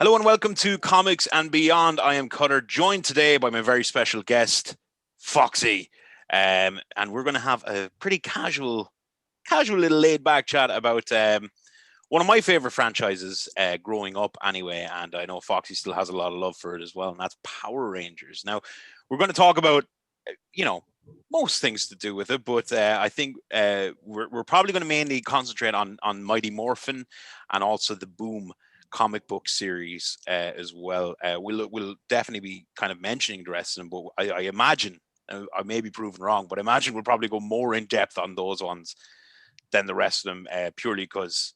Hello and welcome to Comics and Beyond. I am Cutter, joined today by my very special guest, Foxy. And we're going to have a pretty casual little laid back chat about one of my favorite franchises growing up anyway. And I know Foxy still has a lot of love for it as well, and that's Power Rangers. Now, we're going to talk about, you know, most things to do with it, but I think we're probably going to mainly concentrate on Mighty Morphin and also the Boom comic book series as well. We'll definitely be kind of mentioning the rest of them, but I imagine I may be proven wrong, but I imagine we'll probably go more in depth on those ones than the rest of them, purely because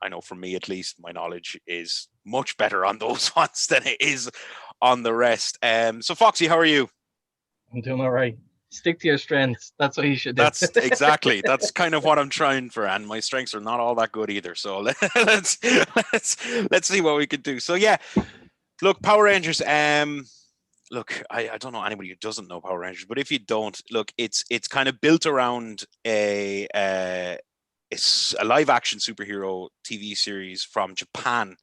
I know for me at least, my knowledge is much better on those ones than it is on the rest. So Foxy, how are you? I'm doing all right. Stick to your strengths. That's what you should do. That's kind of what I'm trying for, and my strengths are not all that good either. So let's see what we can do. So yeah, look, Power Rangers. Look, I don't know anybody who doesn't know Power Rangers, but if you don't, look, it's kind of built around it's a live action superhero TV series from Japan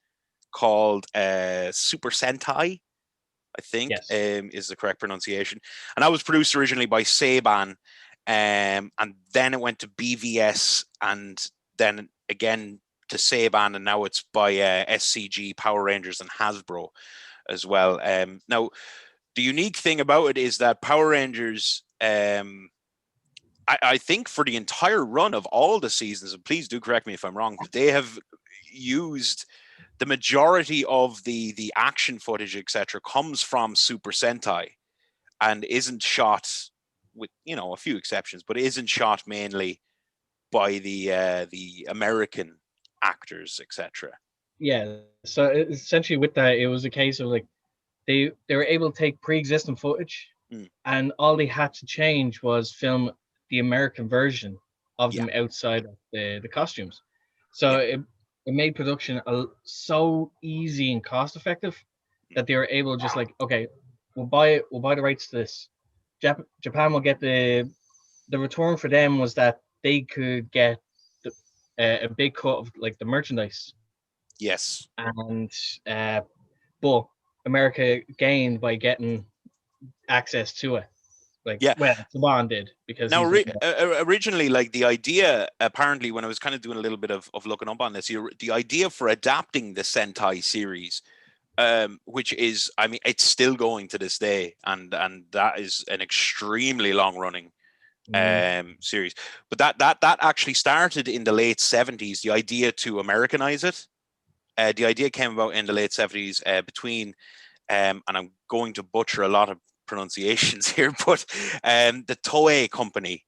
called Super Sentai, I think, Yes. is the correct pronunciation. And that was produced originally by Saban, and then it went to BVS, and then again to Saban, and now it's by SCG, Power Rangers, and Hasbro as well. Now, the unique thing about it is that Power Rangers, I think for the entire run of all the seasons, and please do correct me if I'm wrong, but they have used the majority of the action footage, etc., comes from Super Sentai and isn't shot with a few exceptions, but isn't shot mainly by the American actors, etc. Yeah. So essentially, with that, it was a case of like they were able to take pre-existing footage, Mm, and all they had to change was film the American version of yeah, them outside of the costumes. yeah, So it made production so easy and cost effective mm, that they were able to just like, okay, we'll buy the rights to this. Japan will get the return for them was that they could get the, a big cut of like the merchandise, yes, and uh, but America gained by getting access to it. Like, yeah. well, Saban did because Now, he's the one. originally, like the idea, apparently, when I was kind of doing a little bit of looking up on this, the idea for adapting the Sentai series, which is, I mean, it's still going to this day, and that is an extremely long running Mm, series. But that actually started in the late 70s. The idea to Americanize it, the idea came about in the late 70s between, and I'm going to butcher a lot of pronunciations here, but the Toei company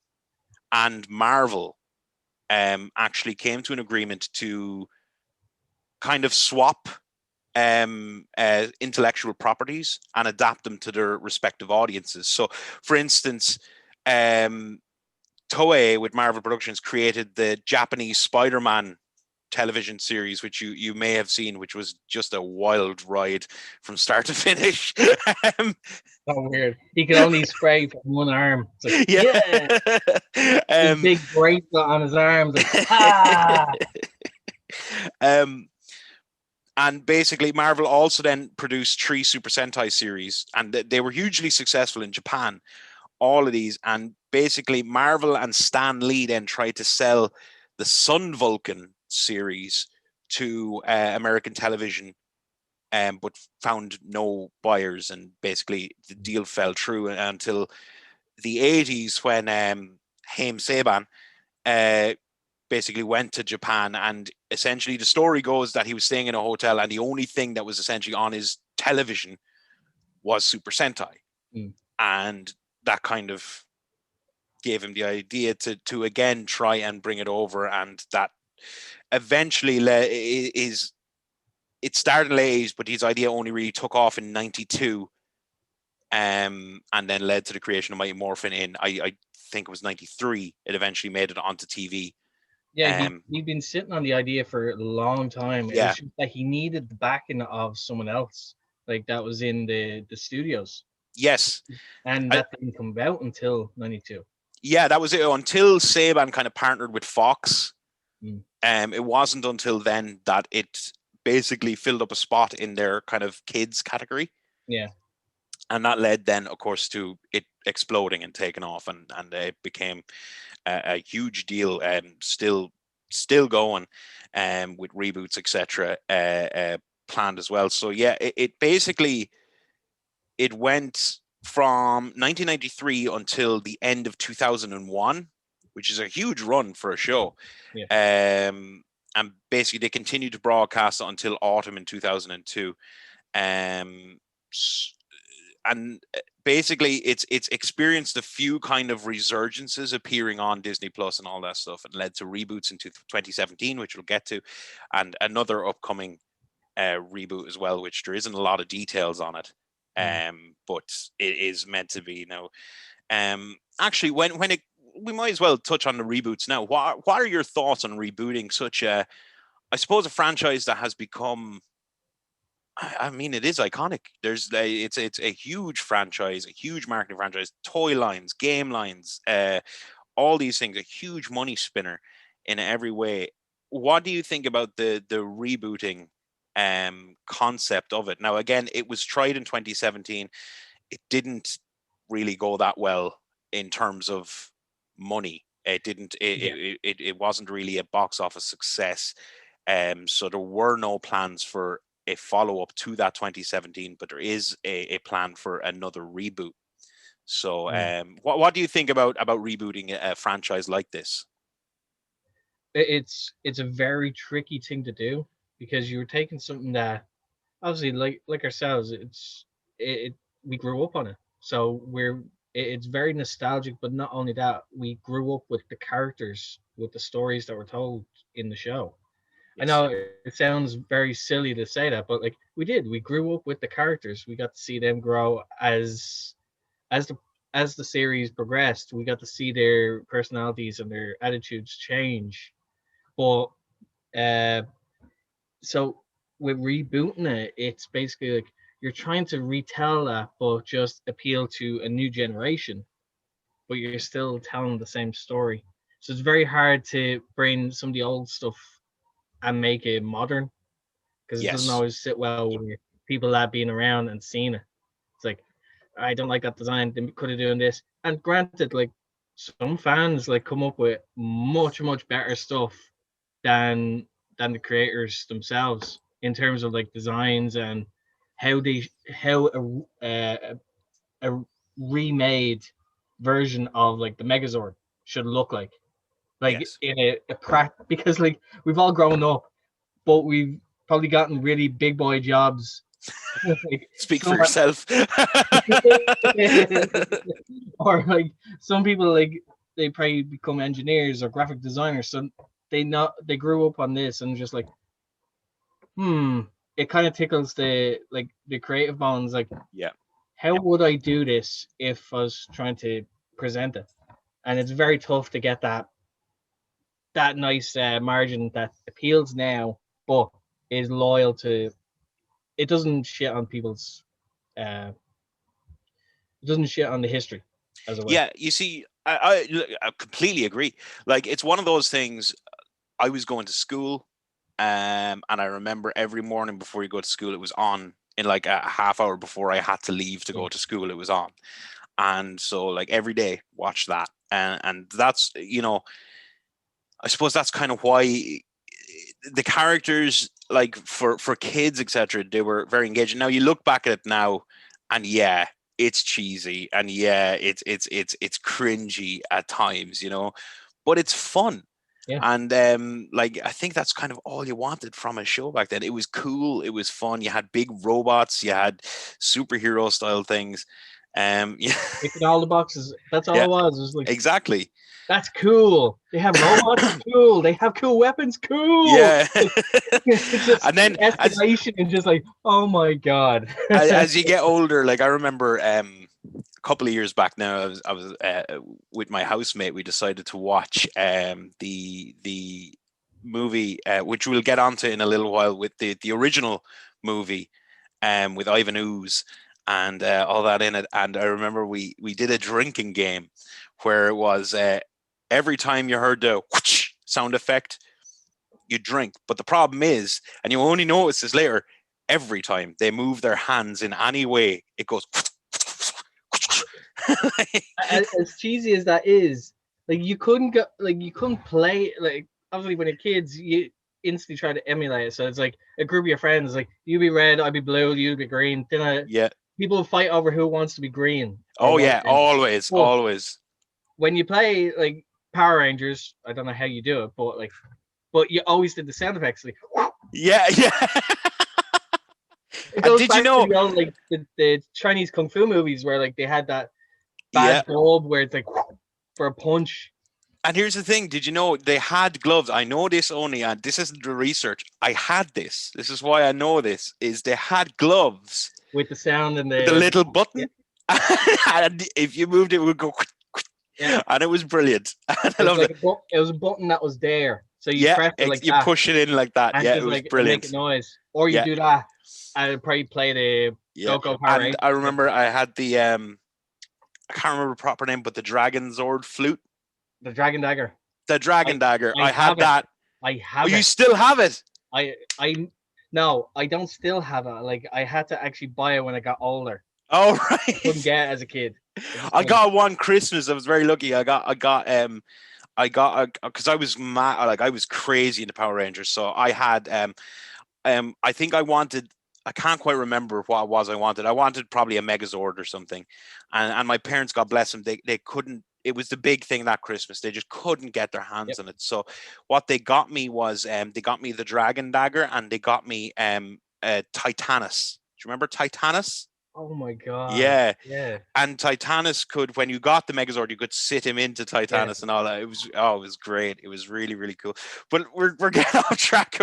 and Marvel actually came to an agreement to kind of swap intellectual properties and adapt them to their respective audiences. So, for instance, um, Toei with Marvel Productions created the Japanese Spider-Man television series, which you may have seen, which was just a wild ride from start to finish. um, so weird. He could only spray from one arm. It's like, yeah. yeah, his um, big bracelet on his arms. Like, ha! um, and basically, Marvel also then produced three Super Sentai series, and they were hugely successful in Japan. All of these, and basically, Marvel and Stan Lee then tried to sell the Sun Vulcan series to American television, but found no buyers, and basically the deal fell through until the 80s when Haim Saban uh, basically went to Japan, and essentially the story goes that he was staying in a hotel, and the only thing that was essentially on his television was Super Sentai, Mm. and that kind of gave him the idea to again try and bring it over, and that eventually is it started late, but his idea only really took off in '92, and then led to the creation of Mighty Morphin in I think it was '93. It eventually made it onto TV. Yeah, Um, he'd been sitting on the idea for a long time. It was yeah, just that he needed the backing of someone else, like that was in the studios, yes, and I, that didn't come about until '92. yeah, that was it. Until Saban kind of partnered with Fox, Mm. it wasn't until then that it basically filled up a spot in their kind of kids category. Yeah. And that led then, of course, to it exploding and taking off, and it became a huge deal, and still going, with reboots, etc. Planned as well. So yeah, it basically it went from 1993 until the end of 2001, which is a huge run for a show. Yeah. And basically they continued to broadcast it until autumn in 2002. And basically it's experienced a few kind of resurgences appearing on Disney Plus and all that stuff, and led to reboots into 2017, which we'll get to, and another upcoming reboot as well, which there isn't a lot of details on it, but it is meant to be, actually when it, we might as well touch on the reboots now. What are your thoughts on rebooting such a, I suppose, a franchise that has become, I mean, it is iconic. It's a huge franchise, a huge marketing franchise, toy lines, game lines, all these things, a huge money spinner in every way. What do you think about the rebooting concept of it? Now, again, it was tried in 2017. It didn't really go that well in terms of money. It didn't. It wasn't really a box office success. So there were no plans for a follow-up to that 2017, but there is a plan for another reboot. So what do you think about rebooting a franchise like this? It's a very tricky thing to do, because you're taking something that obviously, like ourselves, it we grew up on it, so it's very nostalgic. But not only that, we grew up with the characters, with the stories that were told in the show. I Yes. know it sounds very silly to say that, but like, we grew up with the characters. We got to see them grow as the as the series progressed. We got to see their personalities and their attitudes change. But uh, so with rebooting it, it's basically like you're trying to retell that, but just appeal to a new generation. But you're still telling the same story. So it's very hard to bring some of the old stuff and make it modern, because it doesn't Yes. always sit well with people that been around and seen it. It's like, I don't like that design. They could have done this. And granted, like, some fans like come up with much better stuff than the creators themselves, in terms of like designs and how a remade version of like the Megazord should look like Yes. in because like we've all grown up, but we've probably gotten really big boy jobs. Like Speak for some yourself. or like some people, like, they probably become engineers or graphic designers, so they grew up on this and just like, it kind of tickles the creative bones, like, Yeah. how would I do this if I was trying to present it? And it's very tough to get that nice margin that appeals now, but is loyal to. It doesn't shit on people's. Uh, it doesn't shit on the history, as it were. Yeah, you see, I completely agree. Like, it's one of those things. I was going to school, and I remember every morning before you go to school, it was on in like a half hour before I had to leave to Yeah. go to school. It was on, and so like every day, watch that, and that's, I suppose that's kind of why the characters, like for kids, etc., they were very engaging. Now you look back at it now, and yeah, it's cheesy, and yeah, it's cringy at times, but it's fun. Yeah. And like, I think that's kind of all you wanted from a show back then. It was cool, it was fun. You had big robots, you had superhero style things. Yeah, Ticking all the boxes. That's all yeah, it was. It was like, exactly. that's cool. They have robots. Cool. They have cool weapons. Cool. Yeah. Like, it's just And then escalation and just like, oh my god. as you get older, like I remember a couple of years back now, I was with my housemate. We decided to watch the movie, which we'll get onto in a little while, with the original movie, with Ivan Ooze and all that in it. And I remember we did a drinking game where it was every time you heard the whoosh sound effect, you drink. But the problem is, and you only notice this later, every time they move their hands in any way, it goes. As cheesy as that is, like you couldn't play like obviously when you're kids you instantly try to emulate it. So it's like a group of your friends, like you be red, I be blue, you be green. Then Yeah. people fight over who wants to be green or Oh white. yeah, always, But always. when you play like Power Rangers, I don't know how you do it, but you always did the sound effects. Like Yeah, yeah. it And goes did you back to know? the old like the Chinese kung fu movies where like they had that Yeah. bad bulb where it's like for a punch. And here's the thing, did you know they had gloves? I know this only, and this isn't the research. I had this. This is why I know this, is they had gloves With the sound and with the the little yeah, button. And if you moved it, it would go. yeah. And it was brilliant. And I It was loved like it. it was a button that was there, so you Yeah, press it like you that, push it in like that. and Yeah, it just was like it make a brilliant. noise, or you Yeah, do that, and it'd probably play the yeah. Go Go Power And I Rangers. remember I had the I can't remember the proper name, but the Dragon Zord flute. The Dragon Dagger. The Dragon I Dagger. I I have had it. that. I Oh, have you it. still have it? I no, I don't still have it. Like I had to actually buy it when I got older. Oh, I couldn't right. get it as a kid. I just I couldn't. got one Christmas. I was very lucky. I got because I was mad, like I was crazy into Power Rangers. So I had I think I wanted, I can't quite remember what it was I wanted. I wanted probably a Megazord or something. And my parents, God bless them, they couldn't, it was the big thing that Christmas. They just couldn't get their hands Yep. on it. So what they got me was they got me the Dragon Dagger, and they got me Titanus. Do you remember Titanus? Oh my god. Yeah, Yeah. and Titanus could, when you got the Megazord, you could sit him into Yeah. Titanus and all that. It was, oh, it was great. It was really, really cool. But we're getting off track.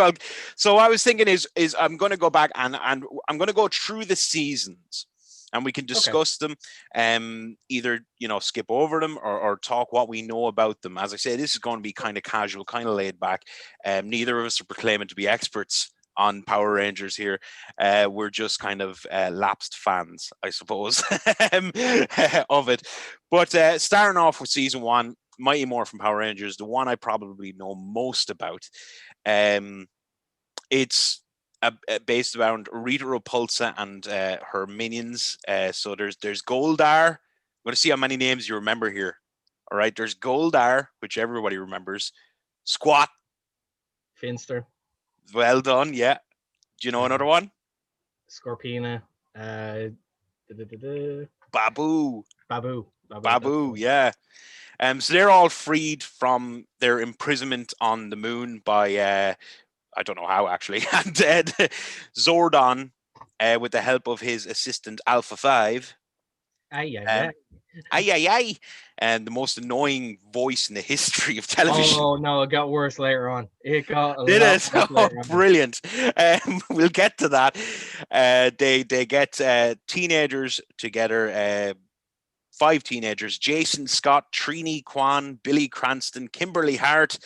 So what I was thinking is I'm going to go back and I'm going to go through the seasons, and we can Okay. discuss them. Either skip over them, or talk what we know about them. As I say, this is going to be kind of casual, kind of laid back. Neither of us are proclaiming to be experts on Power Rangers here. We're just kind of lapsed fans, I suppose, of it. But starting off with season 1, Mighty Morphin Power Rangers, the one I probably know most about. It's based around Rita Repulsa and her minions. So there's Goldar. I'm going to see how many names you remember here. All right, there's Goldar, which everybody remembers. Squat. Finster. Well done. Yeah. Do you know another one? Scorpina. Uh, Babu. Babu. Babu, yeah. So they're all freed from their imprisonment on the moon by I don't know how actually, and Zordon, with the help of his assistant Alpha 5. Aye, aye, Um, aye. Aye, aye, aye. And the most annoying voice in the history of television. Oh no, it got worse later on. It got a Did lot it? worse Oh, later on. brilliant. We'll get to that. They get teenagers together, 5 teenagers: Jason Scott, Trini Kwan, Billy Cranston, Kimberly Hart,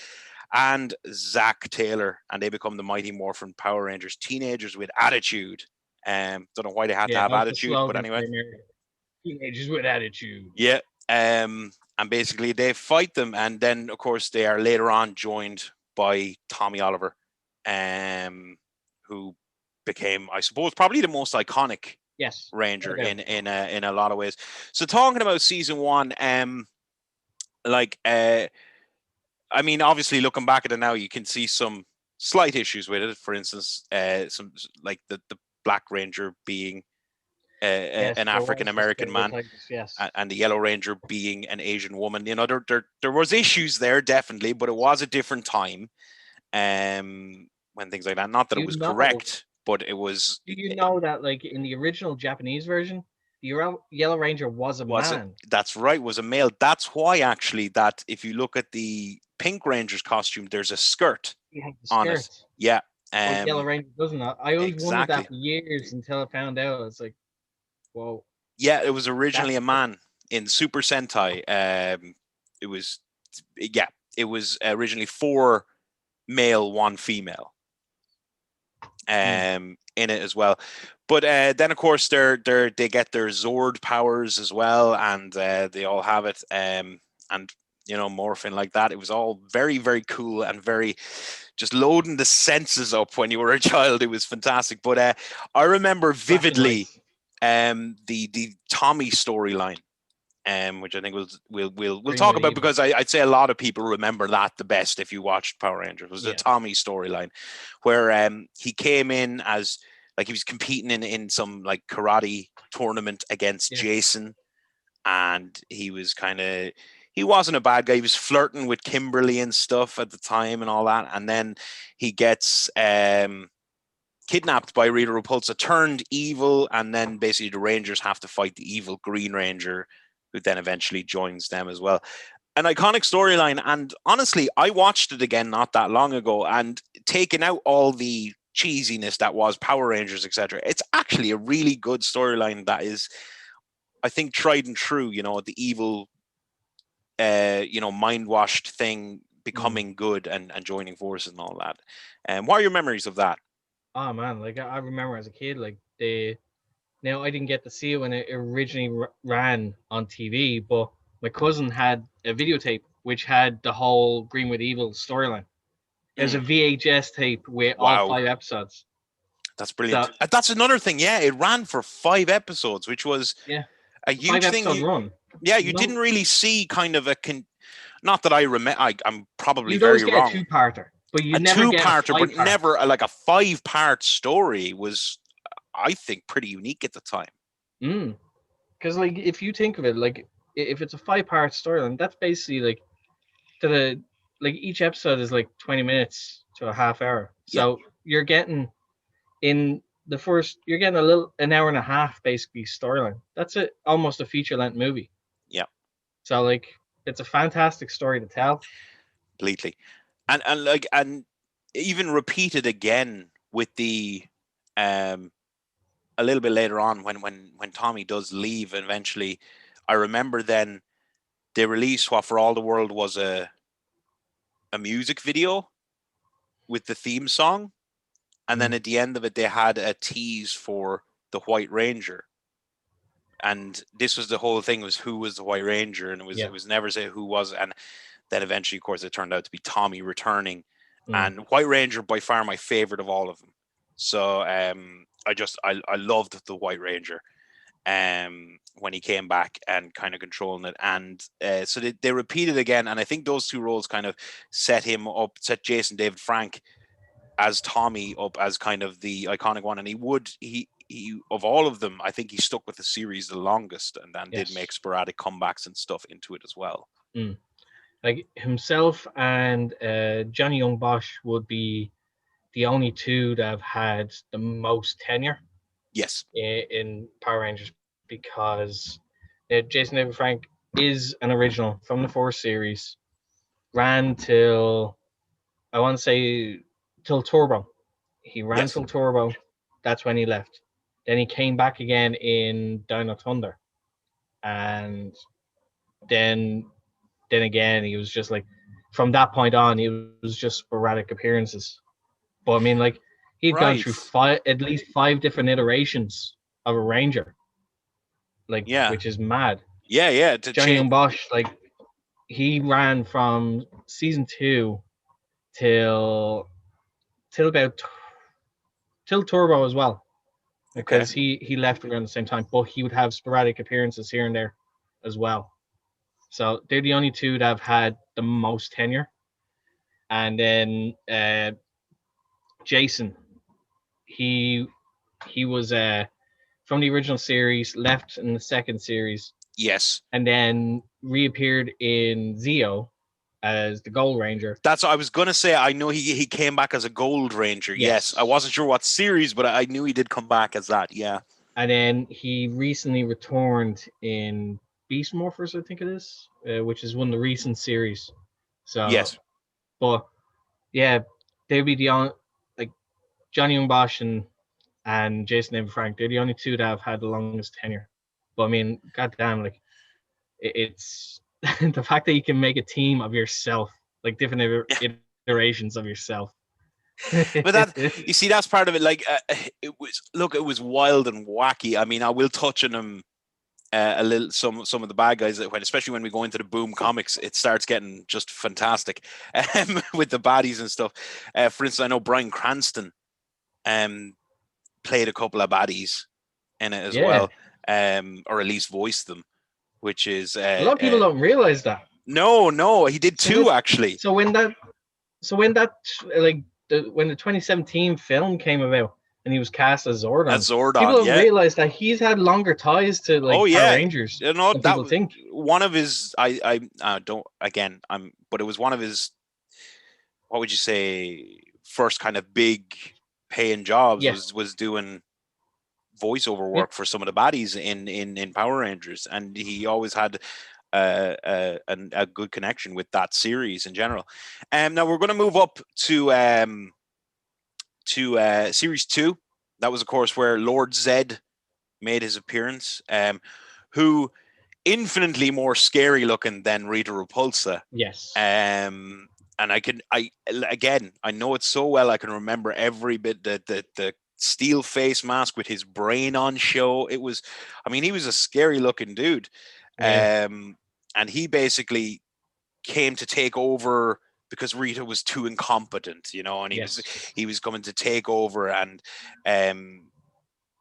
and Zach Taylor. And they become the Mighty Morphin Power Rangers, teenagers with attitude. Don't know why they had to Yeah, have that was the attitude, but slogan anyway. for America. Teenagers with attitude. Yeah. And basically they fight them, and then of course they are later on joined by Tommy Oliver, who became, I suppose, probably the most iconic Yes. Ranger Okay. in a lot of ways. So talking about season 1, like I mean, obviously looking back at it now, you can see some slight issues with it. For instance, some like the Black Ranger being Yes, an there African was the American man, stereotypes. Yes. and the Yellow Ranger being an Asian woman. There was issues there, definitely, but it was a different time, when things like that. Not that it You was know, correct, but it was. do you know that like in the original Japanese version, the Yellow Ranger was a Was it? man. That's right. Was a male. That's why actually that if you look at the Pink Ranger's costume, there's a skirt He had the on it. skirt. Yeah. Well, Yellow Ranger doesn't. I always wondered that Exactly. for years until I found out. It's like, whoa, Yeah, it was originally that's a man in Super Sentai. It was, yeah, it was originally 4 male, 1 female. In it as well, but then of course they get their Zord powers as well, and they all have it, and morphing like that. It was all very, very cool and very just loading the senses up when you were a child. It was fantastic. But I remember Black and vividly white. the Tommy storyline. Which I think we'll Green talk with about, evil. because I'd say a lot of people remember that the best if you watched Power Rangers, was the Yeah. Tommy storyline, where he came in as like he was competing in some like karate tournament against Yeah. Jason, and he wasn't a bad guy. He was flirting with Kimberly and stuff at the time and all that, and then he gets kidnapped by Rita Repulsa, turned evil, and then basically the Rangers have to fight the evil Green Ranger, who then eventually joins them as well. An iconic storyline, and honestly, I watched it again not that long ago, and taking out all the cheesiness that was Power Rangers, etc., it's actually a really good storyline that is, I think, tried and true. The evil, mind washed thing becoming good and joining forces and all that. And what are your memories of that? Oh man, like I remember as a kid, like they. Now I didn't get to see it when it originally ran on TV, but my cousin had a videotape which had the whole Green with Evil storyline. It was a Mm, VHS tape with all wow. 5 episodes. That's So brilliant. That's another thing. Yeah, it ran for 5 episodes, which was yeah, a five huge thing. episode run. Yeah, you didn't No, really see kind of not that I remember. I'm probably you'd always very get a wrong. two-parter, but A you'd never get a two-parter, but five-part. never like a 5-part story was, I think, pretty unique at the time. Because like if you think of it, like if it's a 5-part storyline, that's basically like to the like each episode is like 20 minutes to a half hour. Yeah, So you're getting in the first, you're getting an hour and a half basically storyline. That's it, almost a feature length movie. yeah, So like it's a fantastic story to tell. completely. And even repeated again with the um a little bit later on when Tommy does leave eventually. I remember then they released what for all the world was a music video with the theme song, and then Mm. at the end of it they had a tease for the White Ranger, and this was the whole thing, was who was the White Ranger, and Yeah. it was never say who was it. And then eventually, of course, it turned out to be Tommy returning, Mm. and White Ranger by far my favorite of all of them. So I loved the White Ranger when he came back and kind of controlling it. And so they repeated again. And I think those two roles kind of set Jason David Frank as Tommy up as kind of the iconic one. And he of all of them, I think he stuck with the series the longest, and then did make Yes. sporadic comebacks and stuff into it as well. Mm. Like himself and Johnny Young Bosch would be the only two that have had the most tenure Yes. in Power Rangers, because Jason David Frank is an original from the fourth series, ran till I want to say till Turbo. He ran Yes. till Turbo. That's when he left. Then he came back again in Dino Thunder, and then again he was just like, from that point on he was just sporadic appearances. But I mean, like he'd gone Right. through at least 5 different iterations of a Ranger, like Yeah. which is mad. Yeah. Yeah. To Johnny change. Young Bosch, like he ran from season 2 till about till Turbo as well, Okay. because he left around the same time, but he would have sporadic appearances here and there as well. So they're the only two that have had the most tenure. And then Jason, he was from the original series, left in the second series, Yes. and then reappeared in Zeo as the Gold Ranger. That's what I was gonna say. I know he came back as a Gold Ranger. Yes, I Yes. wasn't sure what series, but I knew he did come back as that. Yeah. And then he recently returned in Beast Morphers, I think it is, which is one of the recent series. So, Yes. but yeah, they'd be the only, like Johnny Young Bosch and Jason David Frank. They're the only two that have had the longest tenure. But I mean, goddamn, like it's the fact that you can make a team of yourself, like different iterations of yourself. But that, you see, that's part of it. Like it was wild and wacky. I mean, I will touch on him a little some of the bad guys, that when, especially when we go into the Boom comics, it starts getting just fantastic with the baddies and stuff. For instance, I know Bryan Cranston played a couple of baddies in it as Yeah, well, or at least voiced them, which is a lot of people don't realize that. no, he did So two actually. so when that so when that like when the 2017 film came about and he was cast as Zordon, As Zordon, people don't yeah. realize that he's had longer ties to Oh like Power yeah, Rangers you know than that people think. one of his. I don't again. but it was one of his. What would you say? First kind of big paying jobs Yeah, was doing voiceover yeah, work for some of the baddies in Power Rangers, and he always had a good connection with that series in general. Now we're going to move up to series 2. That was, of course, where Lord Zed made his appearance, who infinitely more scary looking than Rita Repulsa. yes, And I know it so well. I can remember every bit, the steel face mask with his brain on show. He was a scary looking dude. yeah, And he basically came to take over because Rita was too incompetent, and yes, he was coming to take over. And um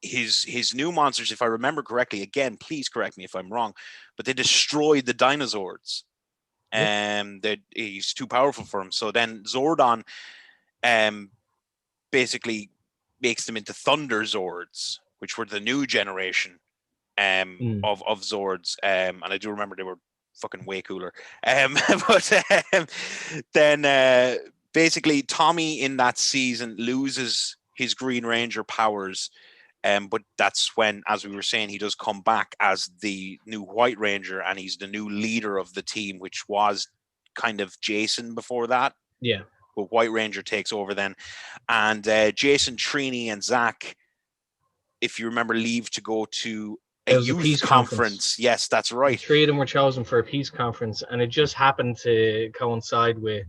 his new monsters, if I remember correctly, again, please correct me if I'm wrong, but they destroyed the dinosaurs. yeah, That he's too powerful for him. So then Zordon basically makes them into Thunder Zords, which were the new generation mm, of Zords. And I do remember they were fucking way cooler. But then basically Tommy in that season loses his Green Ranger powers. But that's when, as we were saying, he does come back as the new White Ranger, and he's the new leader of the team, which was kind of Jason before that. yeah. But White Ranger takes over then. And Jason, Trini, and Zach, if you remember, leave to go to a It was a youth peace conference. conference. Yes, that's The right. three of them were chosen for a peace conference, and it just happened to coincide with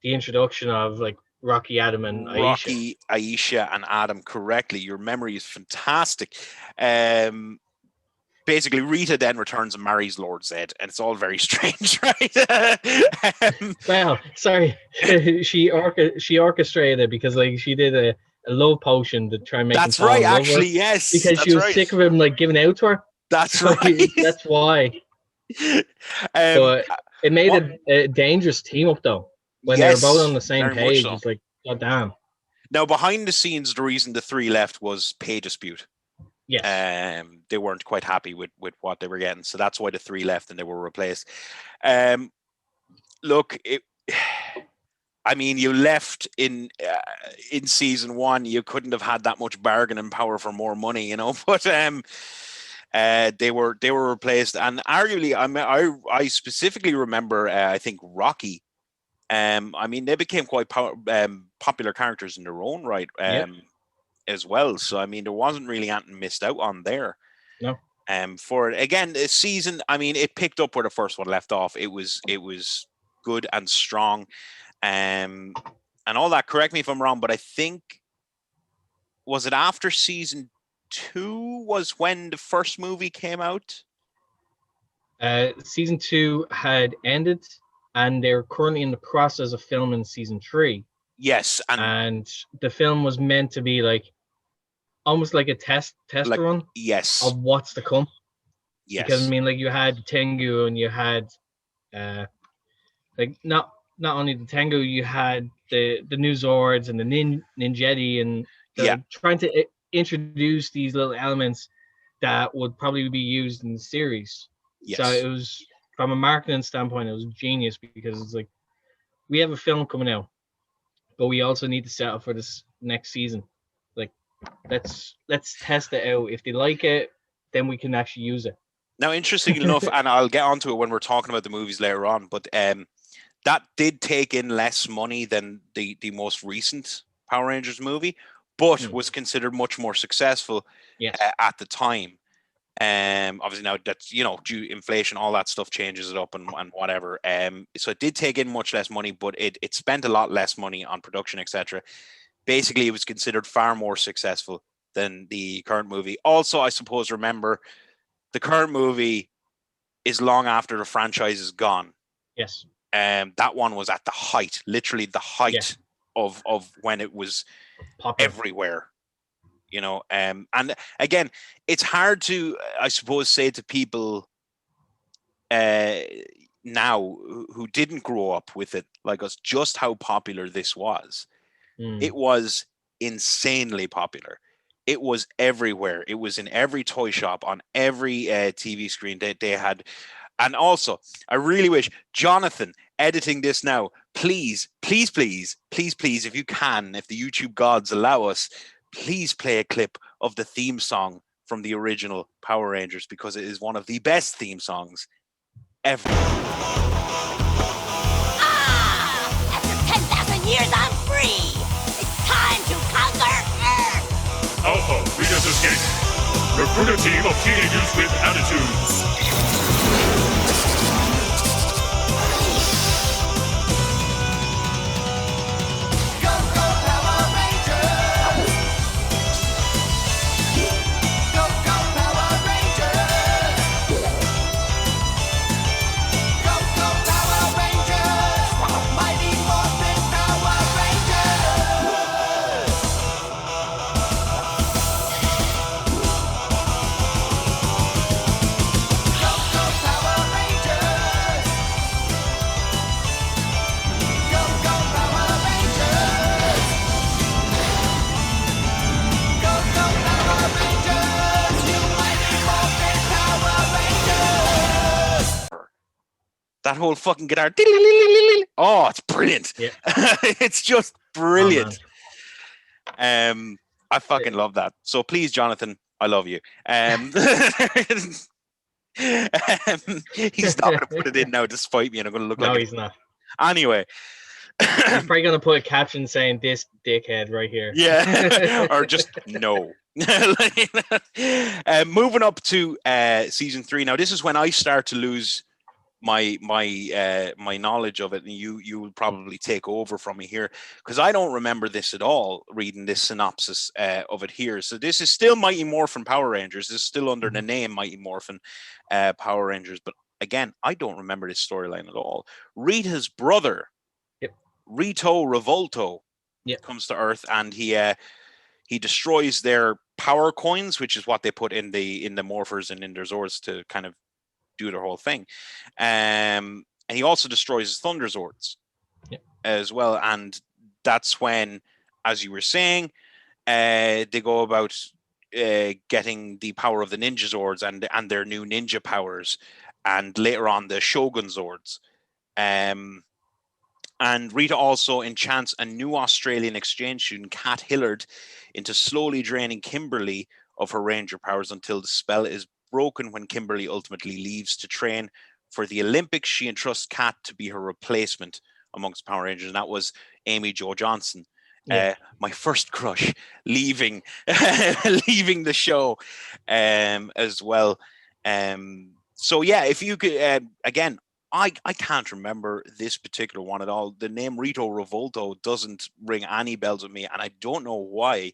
the introduction of like Rocky, Adam, and Aisha. Rocky, Aisha, and Adam, correctly. Your memory is fantastic. Um, Basically, Rita then returns and marries Lord Zed, and it's all very strange, right? Well, sorry, she orchestrated it because like she did a love potion to try and make him That's fall right, in love with actually, her yes, because she that's was right. sick of him like giving out to her. That's So right. that's why. um, But it made what? a dangerous team up though when they were both on Yes, the same very much page. so. It's like, god damn. Now, behind the scenes, the reason the three left was pay dispute. Yes. They weren't quite happy with what they were getting, so that's why the three left and they were replaced. Um, Look, I mean, you left in season 1. You couldn't have had that much bargaining power for more money, But they were replaced, and arguably, I specifically remember, I think Rocky. I mean, they became quite popular characters in their own right, Yep. as well. So I mean, there wasn't really anything missed out on there. No. For it again, the season, I mean, it picked up where the first one left off. It was good and strong, and all that. Correct me if I'm wrong, but I think, was it after season 2 was when the first movie came out? Season 2 had ended, and they're currently in the process of filming season 3. Yes, and And the film was meant to be like almost like a test like, run yes, of what's to come. Because I yes, mean, like you had Tengu and you had uh, like not only the Tengu, you had the new Zords and the Ninjetti, and yeah, they're trying to introduce these little elements that would probably be used in the series. So yes. it was, from a marketing standpoint, it was genius because it's like we have a film coming out, but we also need to set up for this next season. Like let's test it out. If they like it, then we can actually use it. Now, interesting enough, and I'll get onto it when we're talking about the movies later on, but that did take in less money than the most recent Power Rangers movie, but was considered much more successful Yes. at the time. Obviously now that's, due inflation, all that stuff changes it up and whatever. So it did take in much less money, but it spent a lot less money on production, etc. Basically, it was considered far more successful than the current movie. Also, I suppose, remember, the current movie is long after the franchise is gone. Yes. That one was at the height, literally the height of when it was Popular. everywhere. You know, and again, it's hard to, I suppose, say to people now who didn't grow up with it like us just how popular this was. It was insanely popular. It was everywhere. It was in every toy shop, on every TV screen that they had. And also, I really wish, Jonathan, editing this now, please, please, please, please, please, if you can, if the YouTube gods allow us, please play a clip of the theme song from the original Power Rangers, because it is one of the best theme songs ever. After 10,000 years, I'm free. It's time to conquer Earth. Alpha, Leaders Escape. Recruit a team of teenagers with attitudes. Go, go, Power Rangers. Go, go, Power Rangers. Go, go, Power Rangers. Mighty Morphin Power Rangers. Go, go, Power Rangers. Go, go, Power Rangers. Go, go, Power Rangers. You mighty Morphin Power Rangers. That whole fucking guitar. Oh, it's brilliant. Yeah. It's just brilliant. Oh, I fucking love that. So please, Jonathan, I love you. He's not going to put it in now to spite me, and I'm going to look no, like he's not. anyway. He's probably gonna put a caption saying "this dickhead" right here. Yeah, or just no. Moving up to season 3. Now, this is when I start to lose my knowledge of it, and you will probably take over from me here, because I don't remember this at all. Reading this synopsis of it here, so this is still Mighty Morphin Power Rangers. This is still under the name Mighty Morphin Power Rangers, but again, I don't remember this storyline at all. Rita's brother, Yep. Rito Revolto, Yep. comes to Earth, and he destroys their power coins, which is what they put in the morphers and in their Zords to kind of do their whole thing. And he also destroys his Thunder Zords as well. And that's when, as you were saying, they go about getting the power of the Ninja Zords and their new ninja powers, and later on the Shogun Zords. And Rita also enchants a new Australian exchange student, Kat Hillard, into slowly draining Kimberly of her Ranger powers until the spell is broken. When Kimberly ultimately leaves to train for the Olympics, she entrusts Kat to be her replacement amongst Power Rangers, and that was Amy Jo Johnson. My first crush, leaving leaving the show as well. So yeah, if you could again, I can't remember this particular one at all. The name Rito Revolto doesn't ring any bells with me, and I don't know why.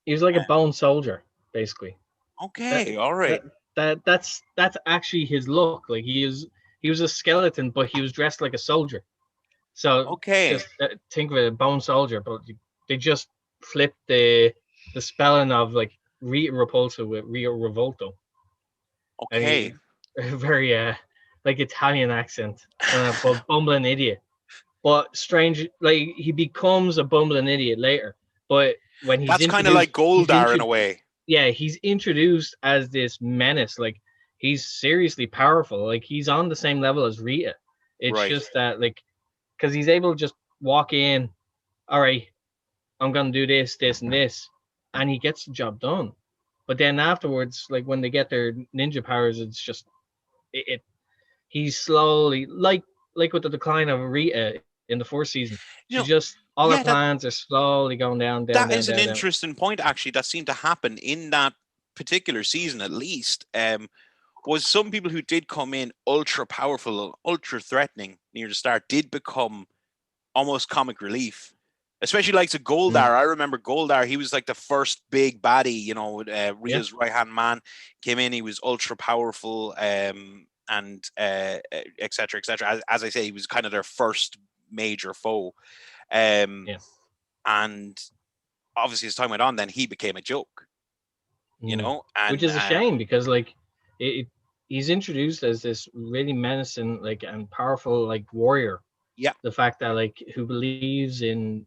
He was like a bone soldier, basically. Okay, all right. That's actually his look. Like he was a skeleton, but he was dressed like a soldier. So Okay. just think of it, a bone soldier, but they just flipped the spelling of like Rita Repulsa with Rita Revolto. Okay. Very like Italian accent, but bumbling idiot. But strange, like he becomes a bumbling idiot later. But when he's that's kind of like Goldar in a way. Yeah, he's introduced as this menace. Like he's seriously powerful. Like he's on the same level as Rita. It's Right. just that like because he's able to just walk in. All right, I'm gonna do this, this, and this, and he gets the job done. But then afterwards, like when they get their ninja powers, it's just he's slowly like with the decline of Rita in the 4th season. She's just all her plans are slowly going down. That is an interesting point, actually. That seemed to happen in that particular season, at least. Was some people who did come in ultra powerful, ultra threatening near the start, did become almost comic relief Especially like to Goldar. I remember Goldar. He was like the first big baddie, you know, Rita's right-hand man. Came in, he was ultra powerful, and et cetera, et cetera. As I say, he was kind of their first major foe. And obviously as time went on, then he became a joke, you know, and which is a shame because like he's introduced as this really menacing like and powerful like warrior. Yeah. The fact that like who believes in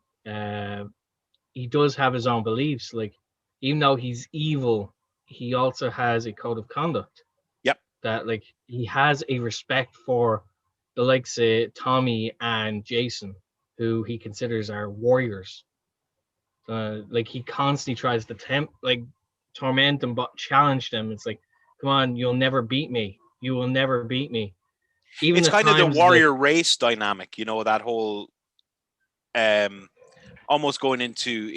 he does have his own beliefs. Like even though he's evil, he also has a code of conduct. Yep. That like he has a respect for the likes of Tommy and Jason, who he considers are warriors. Like he constantly tries to torment them, but challenge them. It's like, come on, you'll never beat me. You will never beat me. Even it's at kind of the times, warrior race dynamic, you know, that whole almost going into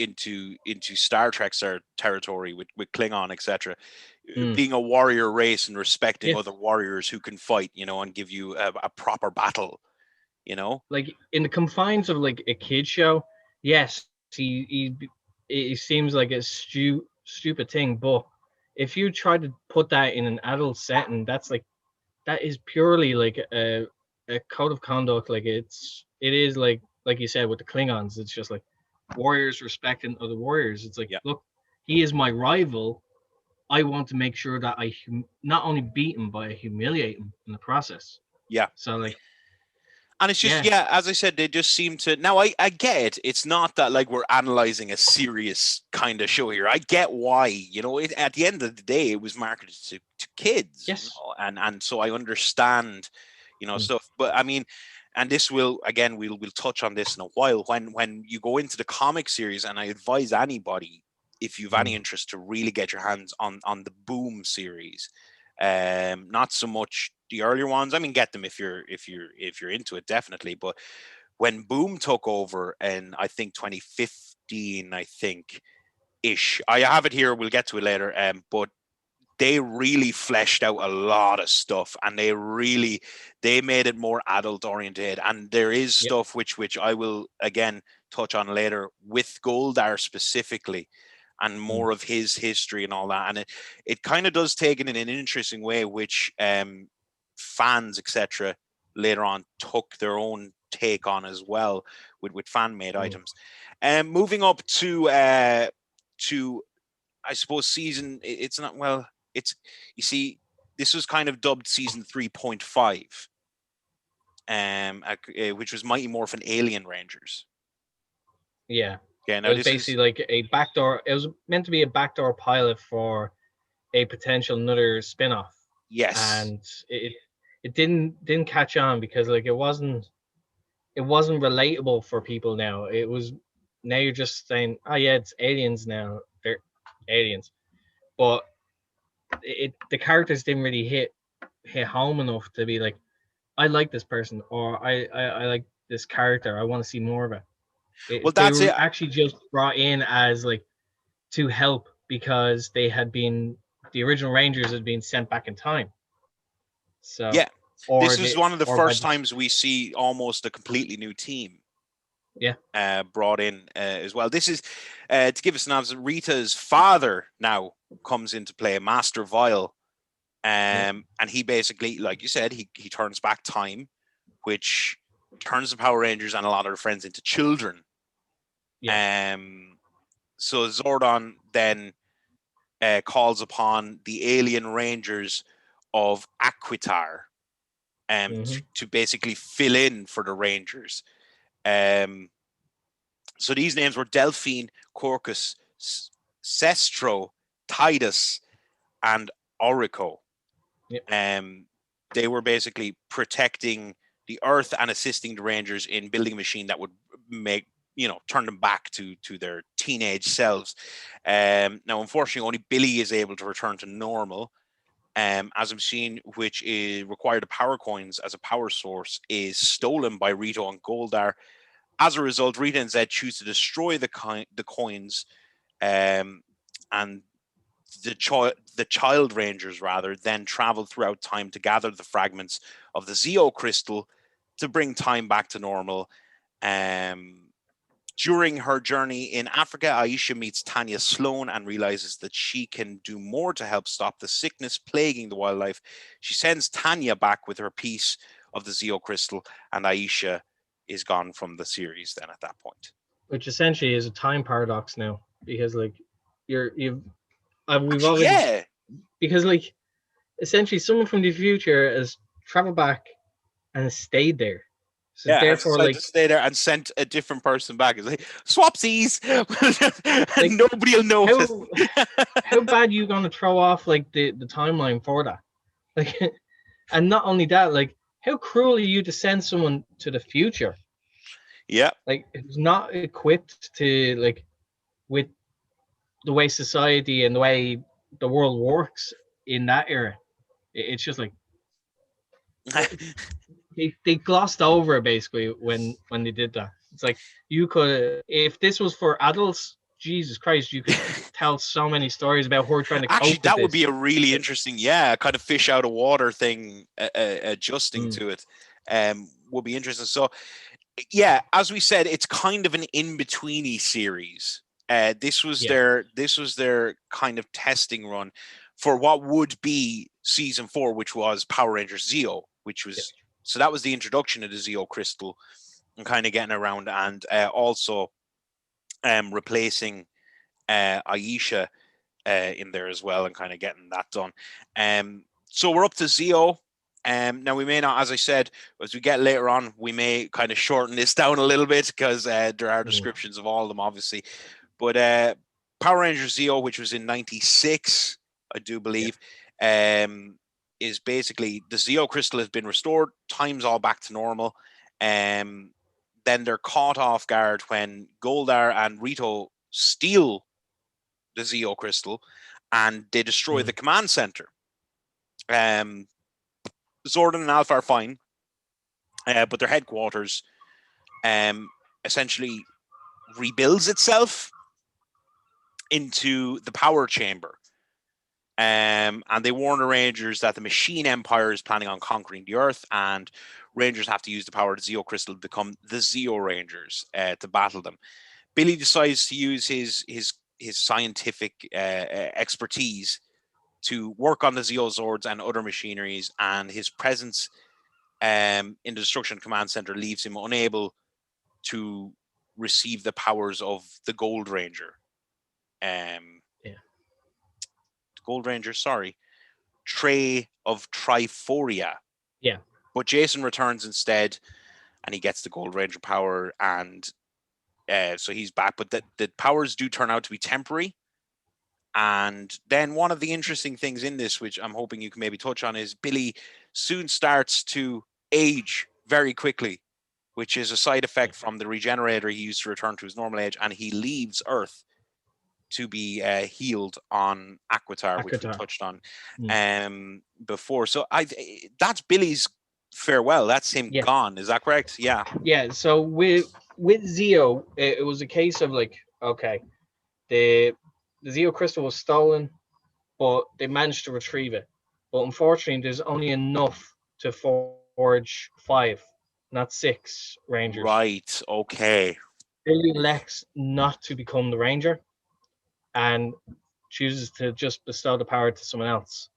Star Trek territory with Klingon, etc. Being a warrior race and respecting other warriors who can fight, you know, and give you a proper battle, you know. Like in the confines of like a kid show, yes, he seems like a stupid thing, but if you try to put that in an adult setting, that is purely like a code of conduct. Like it is like you said with the Klingons, it's just like warriors respecting other warriors. It's like, look, he is my rival. I want to make sure that I not only beat him, but I humiliate him in the process. Yeah. So like, and it's just as I said, they just seem to. Now I get it. It's not that like we're analyzing a serious kind of show here. I get why, you know. At the end of the day, it was marketed to kids, yes, you know, and so I understand, you know, stuff. But I mean, and this will again we'll touch on this in a while when you go into the comic series, and I advise anybody, if you've any interest, to really get your hands on the Boom series. Not so much the earlier ones. I mean, get them if you're into it, definitely. But when Boom took over in I think 2015, I think ish. I have it here. We'll get to it later. But they really fleshed out a lot of stuff, and they made it more adult oriented. And there is stuff which I will again touch on later with Goldar specifically, and more of his history and all that. And it kind of does take it in an interesting way, which fans, etc., later on took their own take on as well with fan-made items. And moving up to I suppose season, it's not, well, it's, you see, this was kind of dubbed season 3.5, which was Mighty Morphin Alien Rangers. Yeah. Yeah, it was basically like a backdoor. It was meant to be a backdoor pilot for a potential another spin-off. Yes. And it didn't catch on because like it wasn't relatable for people now. It was, now you're just saying, oh yeah, it's aliens now. They're aliens. But the characters didn't really hit home enough to be like, I like this person, or I like this character. I want to see more of it. Well, that's they were it. actually just brought in as like to help because the original Rangers had been sent back in time. So yeah, this was one of the first times we see almost a completely new team. Yeah, brought in as well. This is to give us an answer. Rita's father now comes into play, Master Vile, and he basically, like you said, he turns back time, which turns the Power Rangers and a lot of their friends into children. Yeah. So Zordon then calls upon the alien Rangers of Aquitar to basically fill in for the Rangers. So these names were Delphine, Corcus, Sestro, Titus, and Orico. Yep. They were basically protecting the Earth and assisting the Rangers in building a machine that would make, turn them back to their teenage selves. Now, unfortunately, only Billy is able to return to normal, as a machine which required the power coins as a power source is stolen by Rito and Goldar. As a result, Rita and Zed choose to destroy the coins, and the Child Rangers then travel throughout time to gather the fragments of the Zeo crystal to bring time back to normal. During her journey in Africa, Aisha meets Tanya Sloan and realizes that she can do more to help stop the sickness plaguing the wildlife. She sends Tanya back with her piece of the Zeo crystal, and Aisha is gone from the series then at that point. Which essentially is a time paradox now, because like we've Actually, already, yeah. because like essentially someone from the future has traveled back and has stayed there. So Yeah, has therefore, decided like to stay there and sent a different person back. It's like, swapsies! Like, And nobody will notice. how bad you gonna throw off like the timeline for that? Like, and not only that, like how cruel are you to send someone to the future? Yeah. Like, it's not equipped to like with the way society and the way the world works in that era. It's just like they glossed over it basically when they did that. It's like you could, if this was for adults, Jesus Christ, you could tell so many stories about her trying to Actually, cope with that would be this. a really interesting, yeah, kind of fish out of water thing, adjusting Mm. to it, would be interesting. So, yeah, as we said, it's kind of an in-betweeny series. This was Yeah. their kind of testing run for what would be season 4, which was Power Rangers Zeo, which was so that was the introduction of the Zeo crystal and kind of getting around, and also replacing Aisha in there as well, and kind of getting that done. So we're up to Zeo. Now we may not, as I said, as we get later on, we may kind of shorten this down a little bit because there are descriptions of all of them, obviously. But Power Rangers Zeo, which was in '96, I do believe, is basically the Zeo crystal has been restored. Time's all back to normal. Then they're caught off guard when Goldar and Rito steal the Zeo crystal and they destroy the command center. Zordon and Alpha are fine, but their headquarters essentially rebuilds itself into the power chamber. And they warn the Rangers that the Machine Empire is planning on conquering the Earth, and Rangers have to use the power of the Zeo crystal to become the Zeo Rangers to battle them. Billy decides to use his scientific expertise to work on the Zeo Zords and other machineries, and his presence in the Destruction Command Center leaves him unable to receive the powers of the Gold Ranger. Gold Ranger, sorry, Tray of Triforia. Yeah. But Jason returns instead, and he gets the Gold Ranger power, and so he's back. But the powers do turn out to be temporary. And then one of the interesting things in this, which I'm hoping you can maybe touch on, is Billy soon starts to age very quickly, which is a side effect from the regenerator he used to return to his normal age, and he leaves Earth to be healed on Aquitar, which we touched on before. So that's Billy's farewell. That's him gone. Is that correct? Yeah. Yeah. So with Zeo, it was a case of like, okay, the Zeo crystal was stolen, but they managed to retrieve it. But unfortunately, there's only enough to forge 5, not 6 Rangers. Right. Okay. Billy elects not to become the Ranger and chooses to just bestow the power to someone else.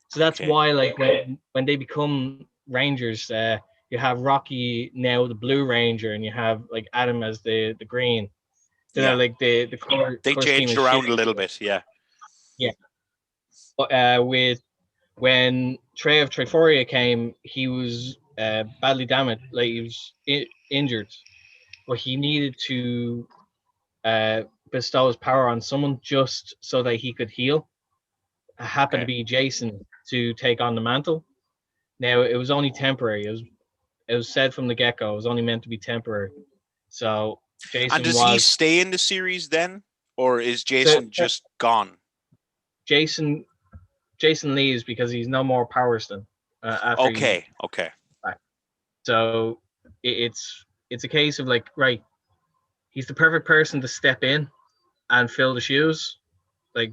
So that's why, like, when they become Rangers, you have Rocky now the Blue Ranger, and you have like Adam as the green. So that, like the color they color changed scheme around a little bit, yeah. But with when Trey of Triforia came, he was badly damaged, like he was injured, but he needed to bestow his power on someone just so that he could heal. It happened to be Jason to take on the mantle. Now it was only temporary. It was said from the get-go it was only meant to be temporary. So Jason and does he stay in the series then, or is Jason just gone? Jason leaves because he's no more Power Stone. Okay. So it's a case of like, right, he's the perfect person to step in and fill the shoes. Like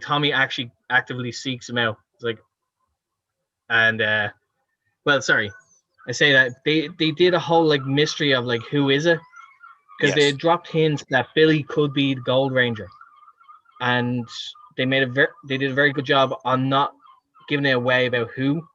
Tommy actually actively seeks him out. It's like, and well, sorry, I say that they did a whole like mystery of like who is it, because they Yes. had dropped hints that Billy could be the Gold Ranger, and they did a very good job on not giving it away about who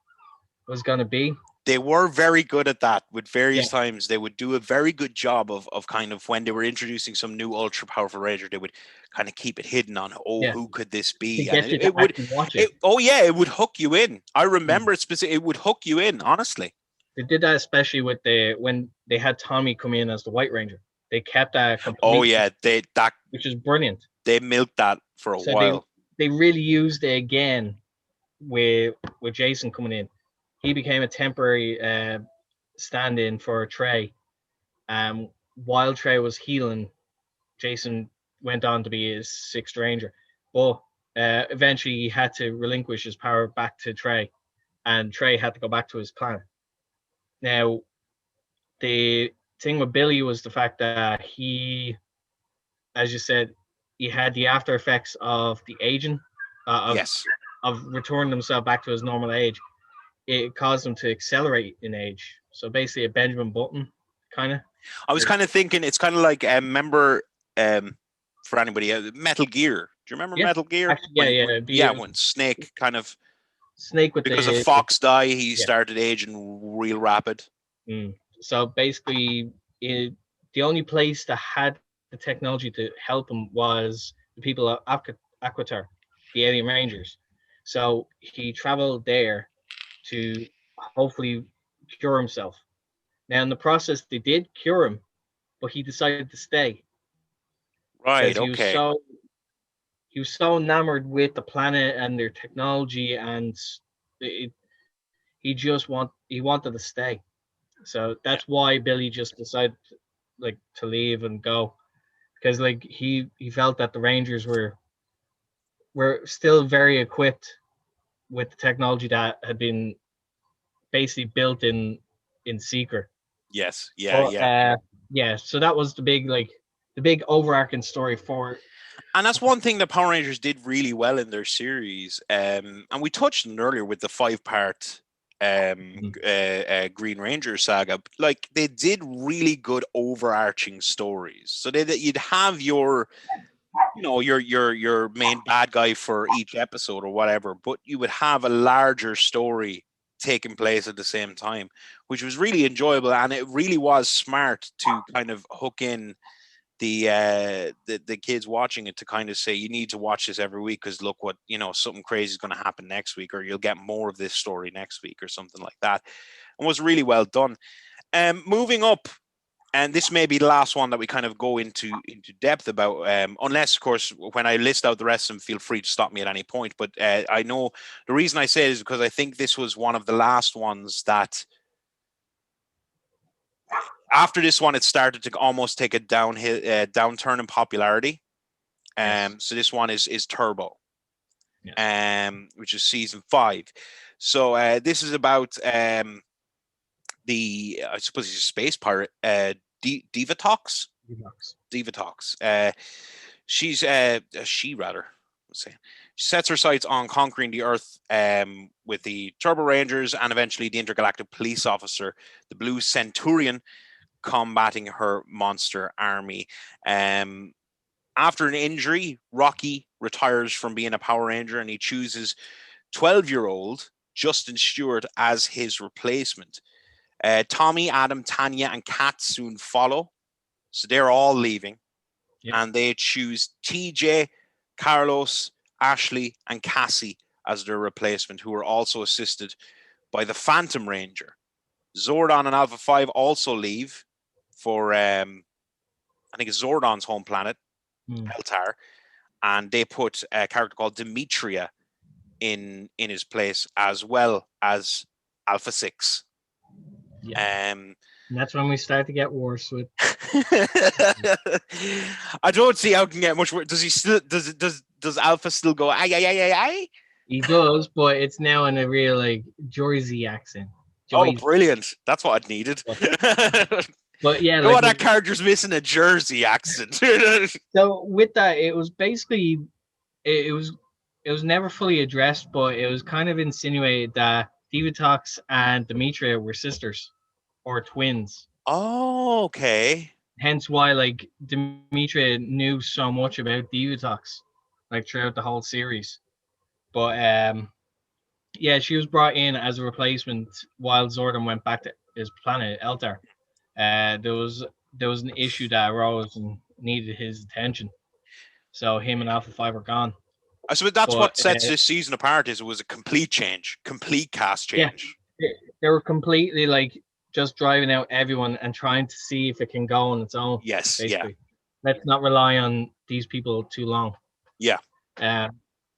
was going to be. They were very good at that with various Yeah. times. They would do a very good job of kind of when they were introducing some new ultra powerful ranger, they would kind of keep it hidden on, Yeah. who could this To be? And get you it, to it would, actually watch it. oh yeah, it would hook you in. I remember it specifically, it would hook you in, honestly. They did that especially with when they had Tommy come in as the White Ranger. They kept that Oh completely, yeah, which is brilliant. they milked that for a So while. they really used it again with Jason coming in. He became a temporary stand-in for Trey. While Trey was healing, Jason went on to be his sixth Ranger. But eventually he had to relinquish his power back to Trey, and Trey had to go back to his planet. Now, the thing with Billy was the fact that he, as you said, he had the after effects of the aging, Yes. of returning himself back to his normal age. It caused him to accelerate in age. So basically, a Benjamin Button kind of. I was kind of thinking it's kind of like remember for anybody Metal Gear. Do you remember Yeah, Metal Gear? actually, yeah, yeah. When Snake kind of, Snake with because the of Fox die, he yeah. started aging real rapid. So basically, the only place that had the technology to help him was the people of Aquitar, the Alien Rangers. So he traveled there to hopefully cure himself. Now, in the process, they did cure him, but he decided to stay because Right. Okay. he was so enamored with the planet and their technology, and it, he wanted to stay. So that's why Billy just decided to leave and go, because he felt that the Rangers were still very equipped with the technology that had been basically built in secret. Yes. Yeah. But Yeah. yeah, so that was the big overarching story for. And that's one thing that Power Rangers did really well in their series. And we touched on it earlier with the 5-part Green Ranger saga. Like they did really good overarching stories. So you'd have your your main bad guy for each episode or whatever, but you would have a larger story taking place at the same time, which was really enjoyable, and it really was smart to kind of hook in the kids watching it to kind of say you need to watch this every week because look what something crazy is going to happen next week, or you'll get more of this story next week or something like that, and was really well done. Moving up, and this may be the last one that we kind of go into depth about, unless, of course, when I list out the rest of them, feel free to stop me at any point. But I know the reason I say it is because I think this was one of the last ones that, after this one, it started to almost take a downturn in popularity. So this one is Turbo, which is season 5. So this is about I suppose he's a space pirate, Divatox. She's she rather. Let's say she sets her sights on conquering the Earth with the Turbo Rangers and eventually the intergalactic police officer, the Blue Centurion, combating her monster army. After an injury, Rocky retires from being a Power Ranger and he chooses 12-year-old Justin Stewart as his replacement. Tommy, Adam, Tanya, and Kat soon follow. So they're all leaving. Yep. And they choose TJ, Carlos, Ashley, and Cassie as their replacement, who are also assisted by the Phantom Ranger. Zordon and Alpha 5 also leave for, I think it's Zordon's home planet, Eltar. And they put a character called Demetria in his place, as well as Alpha 6. Yeah. And that's when we start to get worse with. I don't see how it can get much worse. Does he still? Does Alpha still go? Aye, aye, aye, aye, aye? He does, but it's now in a real Jersey accent. Oh, brilliant! That's what I needed. But yeah, that character's missing a Jersey accent. So with that, it was basically it was never fully addressed, but it was kind of insinuated that Divatox and Demetria were sisters or twins. Oh, okay. hence why like Demetra knew so much about Divatox, like throughout the whole series. But yeah, she was brought in as a replacement while Zordon went back to his planet Eldar. There was an issue that arose and needed his attention, so him and Alpha 5 were gone. I suppose that's But what sets this season apart. Is it was a complete change, complete cast yeah, change. they were completely like just driving out everyone and trying to see if it can go on its own. Yes, Basically, let's not rely on these people too long. Yeah.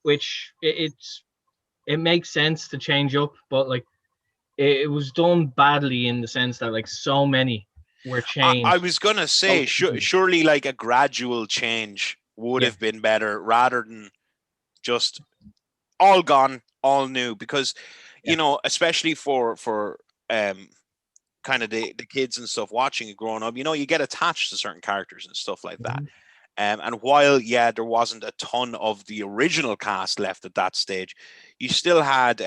Which it makes sense to change up, but like it was done badly in the sense that like so many were changed. I was gonna say, surely like a gradual change would have been better rather than just all gone, all new. Because you know, especially for kind of the kids and stuff watching it growing up, you know, you get attached to certain characters and stuff like that. And while there wasn't a ton of the original cast left at that stage, you still had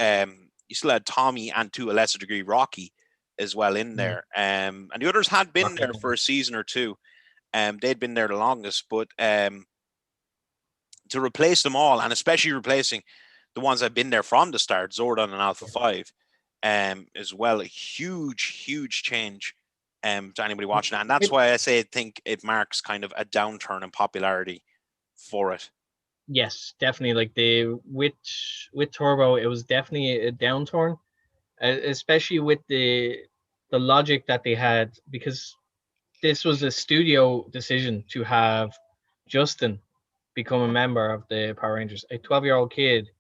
Tommy and to a lesser degree Rocky as well in there. And the others had been there for a season or two. They'd been there the longest, but to replace them all, and especially replacing the ones that have been there from the start, Zordon and Alpha 5, as well, a huge change to anybody watching it. And that's why I think it marks kind of a downturn in popularity for it. Yes, definitely. Like with Turbo, it was definitely a downturn, especially with the logic that they had, because this was a studio decision to have Justin become a member of the Power Rangers, a 12-year-old kid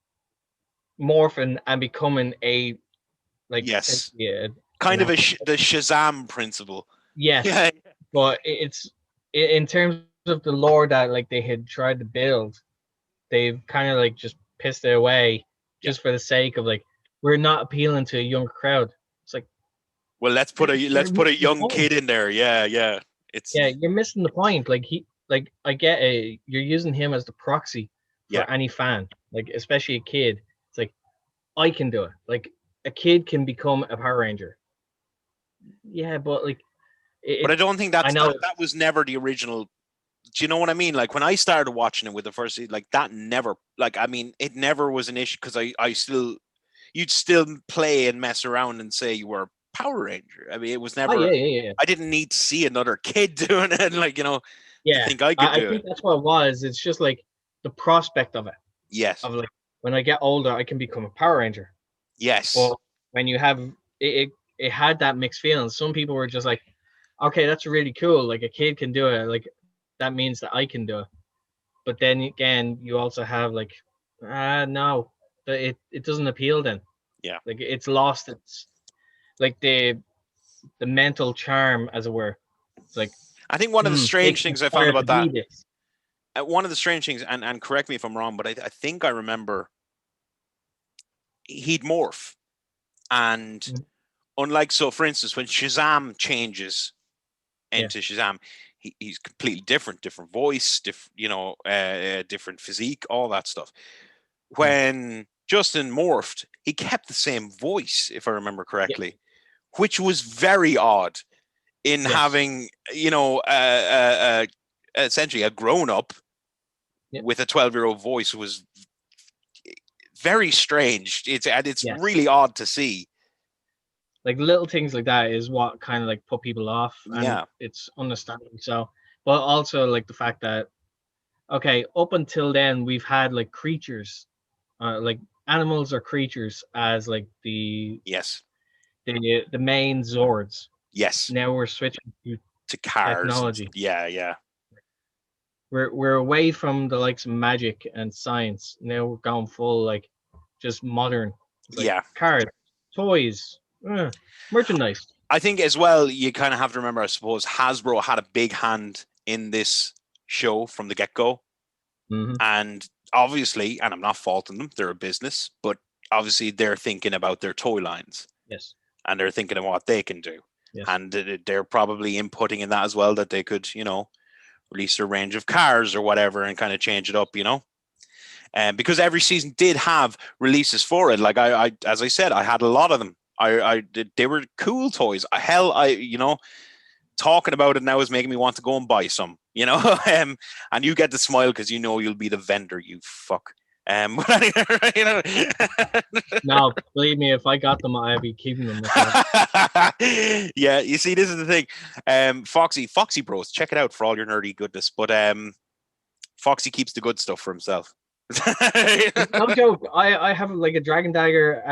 morphing and becoming a kind of the Shazam principle. Yes, yeah. But it's in terms of the lore that like they had tried to build, they've kind of like just pissed it away just for the sake of like, we're not appealing to a younger crowd. It's like, well, let's put a young kid in there. Yeah. You're missing the point. Like I get it. You're using him as the proxy for any fan, like especially a kid. It's like, I can do it. Like a kid can become a Power Ranger. Yeah, but like, but I don't think that was never the original. Do you know what I mean? Like when I started watching it with the first, like that never, like, I mean, it never was an issue because you'd still play and mess around and say you were a Power Ranger. I mean, it was never, I didn't need to see another kid doing it. Like, you know, I think I could do it. I think that's what it was. It's just like the prospect of it. Yes. Of like, when I get older, I can become a Power Ranger. Yes. But when you have it had that mixed feeling. Some people were just like, okay, that's really cool. Like a kid can do it. Like that means that I can do it. But then again, you also have like, no, it doesn't appeal then. Yeah. Like it's lost its like the mental charm, as it were. It's like, I think one of the strange things I found about that, one of the strange things, and correct me if I'm wrong, but I think I remember he'd morph. And unlike, so for instance, when Shazam changes into Shazam, he's completely different voice, different physique, all that stuff. When Justin morphed, he kept the same voice, if I remember correctly, which was very odd in having, essentially a grown-up with a 12-year-old voice was very strange. It's really odd to see. Like little things like that is what kind of like put people off, and it's understandable. So, but also like the fact that, okay, up until then we've had like creatures, like animals or creatures as like the main Zords. Yes. Now we're switching to cars. Technology. Yeah. We're away from the likes of magic and science. Now we're going full like just modern. Like cars, toys, merchandise. I think as well, you kind of have to remember, I suppose, Hasbro had a big hand in this show from the get-go. And obviously, and I'm not faulting them, they're a business, but obviously they're thinking about their toy lines. Yes. And they're thinking of what they can do. Yes. And they're probably inputting in that as well, that they could, release a range of cars or whatever and kind of change it up, And because every season did have releases for it. Like I as I said, I had a lot of them. They were cool toys. Hell, talking about it now is making me want to go and buy some, you know. And you get to smile because you know you'll be the vendor, you fuck. But anyway, you know. No, believe me, if I got them, I'd be keeping them myself. Yeah, you see, this is the thing. Foxy Bros, check it out for all your nerdy goodness. But Foxy keeps the good stuff for himself. No joke. I have like a dragon dagger,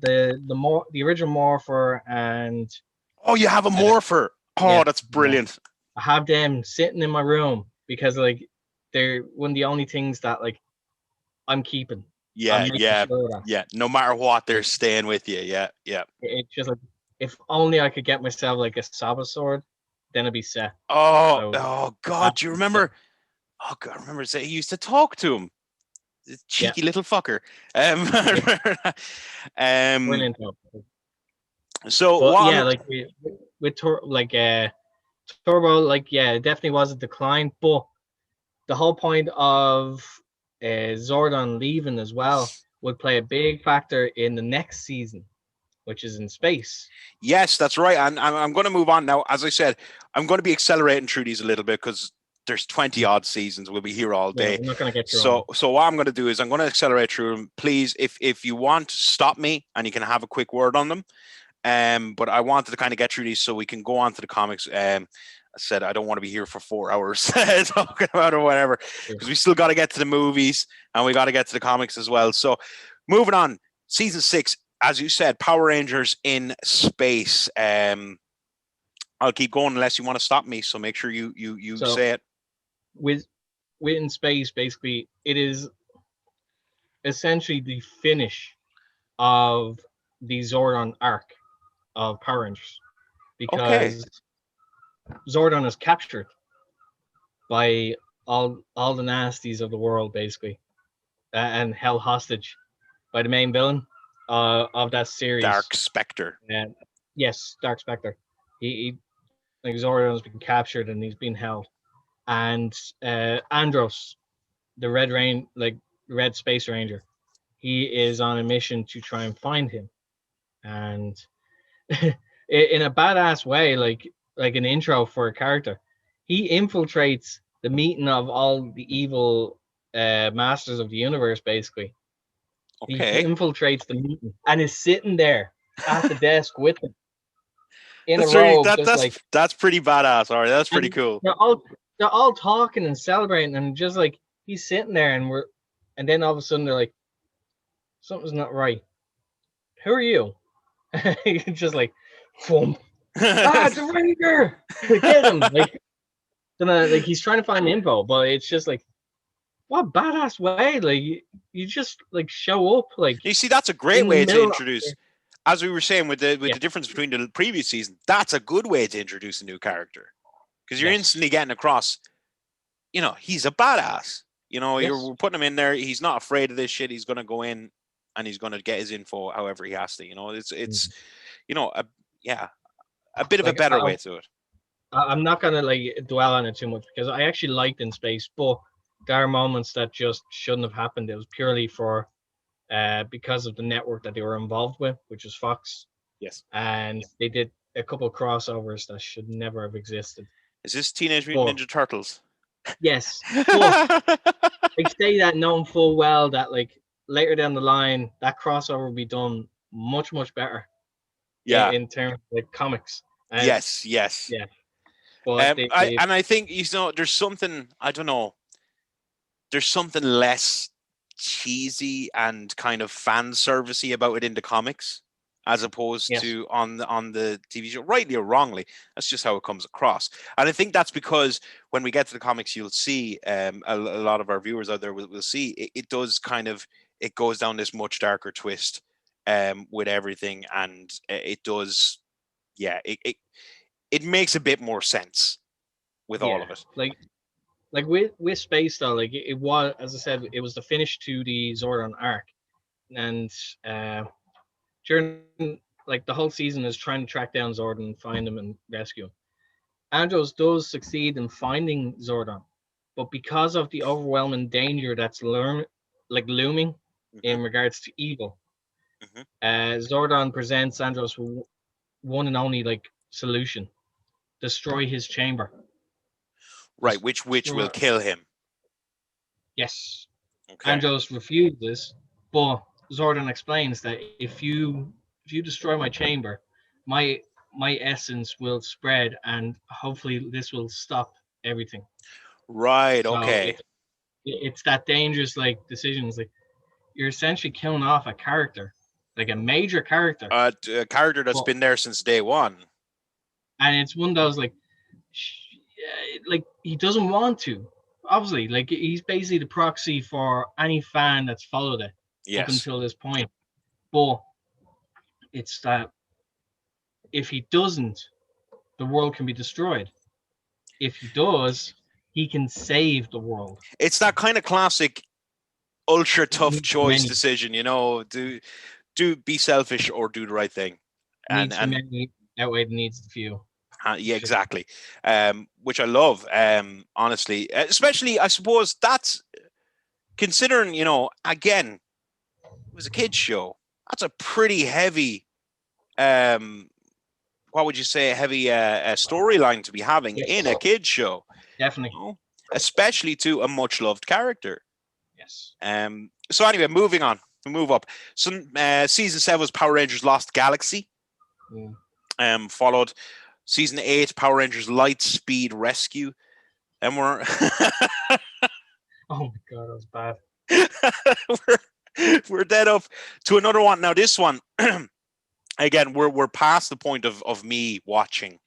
the original Morpher, and Oh, you have a Morpher. Oh, yeah, that's brilliant. I have them sitting in my room because like they're one of the only things that like I'm keeping. Yeah, I'm making yeah, sure that. yeah. No matter what, they're staying with you. Yeah, yeah. It's just like if only I could get myself like a Sabbath sword, then it'd be set. Oh, So, oh God, do you remember? Oh God, I remember he used to talk to him. This cheeky little fucker. Brilliant. So But what yeah, like with Turbo, like yeah, it definitely was a decline. But the whole point of Zordon leaving as well would play a big factor in the next season, which is in space. Yes, that's right. And I'm going to move on now. As I said, I'm going to be accelerating through these a little bit because there's 20 odd seasons. We'll be here all day. Yeah, we're not going to get through. So what I'm going to do is I'm going to accelerate through them. Please, if you want, stop me and you can have a quick word on them. But I wanted to kind of get through these so we can go on to the comics. I said I don't want to be here for 4 hours talking about it or whatever, because we still got to get to the movies and we got to get to the comics as well. So moving on, season 6, as you said, Power Rangers in space. I'll keep going unless you want to stop me. So make sure you say it. With in space, basically, it is essentially the finish of the Zordon arc of Power Rangers, because Zordon is captured by all the nasties of the world, basically, and held hostage by the main villain of that series, Dark Spectre. Yes, Dark Spectre. He like Zordon has been captured and he's been held, and Andros, the Red Space Ranger, he is on a mission to try and find him, and in a badass way, like an intro for a character, he infiltrates the meeting of all the evil masters of the universe, basically. He infiltrates the meeting and is sitting there at the desk with them in a robe. That's pretty badass. All right, that's pretty cool. They're all talking and celebrating, and just like he's sitting there, and then all of a sudden they're like, something's not right. Who are you? Just like, thump. It's a Ranger. Get him! Like he's trying to find info, but it's just like, what badass way! Like you just like show up. Like you see, that's a great way to introduce. As we were saying with the difference between the previous season, that's a good way to introduce a new character, because you're instantly getting across, you know, he's a badass. You know, you're putting him in there. He's not afraid of this shit. He's going to go in and he's going to get his info however he has to. You know, it's you know, a bit of a better way to it. I'm not going to like dwell on it too much, because I actually liked In Space, but there are moments that just shouldn't have happened. It was purely for because of the network that they were involved with, which was Fox. Yes. And they did a couple of crossovers that should never have existed. Is this Teenage Mutant Ninja Turtles? Yes. But I say that knowing full well that like later down the line that crossover will be done much, much better. Yeah. In terms of like comics. Yes. Yeah. But I think, you know, there's something, I don't know, there's something less cheesy and kind of fan servicey about it in the comics, as opposed to on the TV show, rightly or wrongly. That's just how it comes across. And I think that's because when we get to the comics, you'll see a lot of our viewers out there will see it does kind of, it goes down this much darker twist with everything, and it does, it makes a bit more sense with all of it. Like with Space though, like it was, as I said, it was the finish to the Zordon arc, and during like the whole season is trying to track down Zordon, find him, and rescue him. Andros does succeed in finding Zordon, but because of the overwhelming danger that's looming in regards to evil, Zordon presents Andros with one and only like solution, destroy his chamber. Right, which will kill him. Yes. Okay. Angelos refuses, but Zordon explains that if you destroy my chamber, my essence will spread, and hopefully this will stop everything. Right. So Okay. it's that dangerous like decisions. Like you're essentially killing off a character, like a major character, A character that's Well- been there since day one. and it's one of those like he doesn't want to. Obviously, like he's basically the proxy for any fan that's followed it up Yes. until this point. But it's that if he doesn't, the world can be destroyed. If he does, he can save the world. It's that kind of classic ultra tough Needs choice many. decision, you know, do be selfish or do the right thing. And Needs many outweigh the needs of the few. yeah, exactly. Which I love, honestly, especially I suppose that's considering, you know, again, it was a kids show. That's a pretty heavy what would you say, a heavy storyline to be having Yes. in a kids show, Definitely. you know? Especially to a much loved character. Yes. So anyway, moving on. We move up. So season 7 was Power Rangers Lost Galaxy. Followed season 8 Power Rangers Light Speed Rescue. And we're Oh my god, that was bad. we're dead up to another one. Now this one again, we're past the point of me watching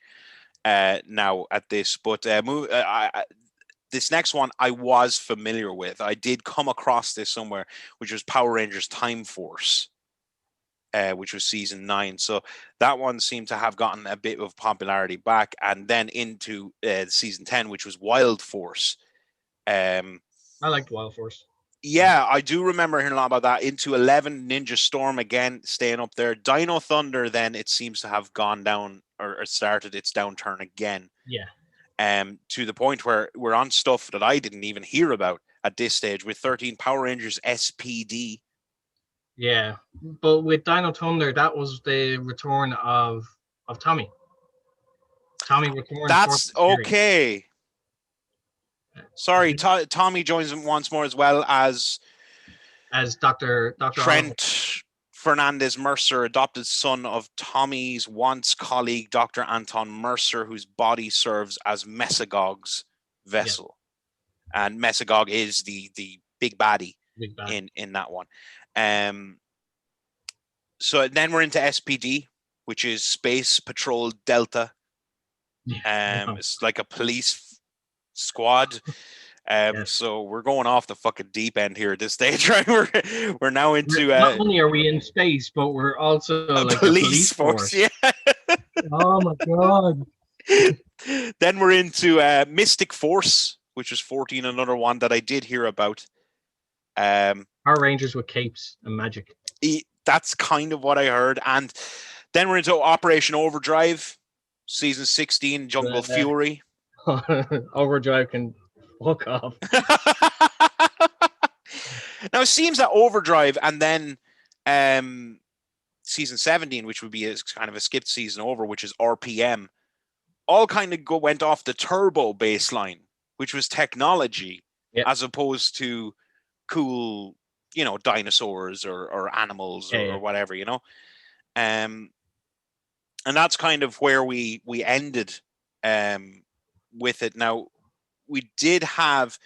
now at this, but this next one I was familiar with. I did come across this somewhere, which was Power Rangers Time Force, which was season 9. So that one seemed to have gotten a bit of popularity back, and then into season 10, which was Wild Force. I liked Wild Force. Yeah, I do remember hearing a lot about that. Into 11, Ninja Storm again, staying up there. Dino Thunder, then it seems to have gone down or started its downturn again. Yeah. To the point where we're on stuff that I didn't even hear about at this stage with 13 Power Rangers SPD. Yeah, but with Dino Thunder, that was the return of Tommy. Tommy returned. That's okay. Series. Sorry, Tommy joins him once more as well as Dr. Trent Fernandez Mercer, adopted son of Tommy's once colleague, Dr. Anton Mercer, whose body serves as Mesagog's vessel. Yeah. And Mesagog is the big baddie in that one. So then we're into SPD, which is Space Patrol Delta. It's like a police squad. Yes. So we're going off the fucking deep end here at this stage, right? We're now into not only are we in space, but we're also like police force. Yeah. Oh my god. Then we're into Mystic Force, which is 14, another one that I did hear about. Power Rangers with capes and magic. That's kind of what I heard. And then we're into Operation Overdrive, season 16, Jungle Fury. Overdrive can fuck off. Now it seems that Overdrive and then season 17, which would be a kind of a skipped season over, which is RPM, all kind of went off the turbo baseline, which was technology, as opposed to cool, you know, dinosaurs or animals or whatever, you know. And that's kind of where we ended with it. Now we did have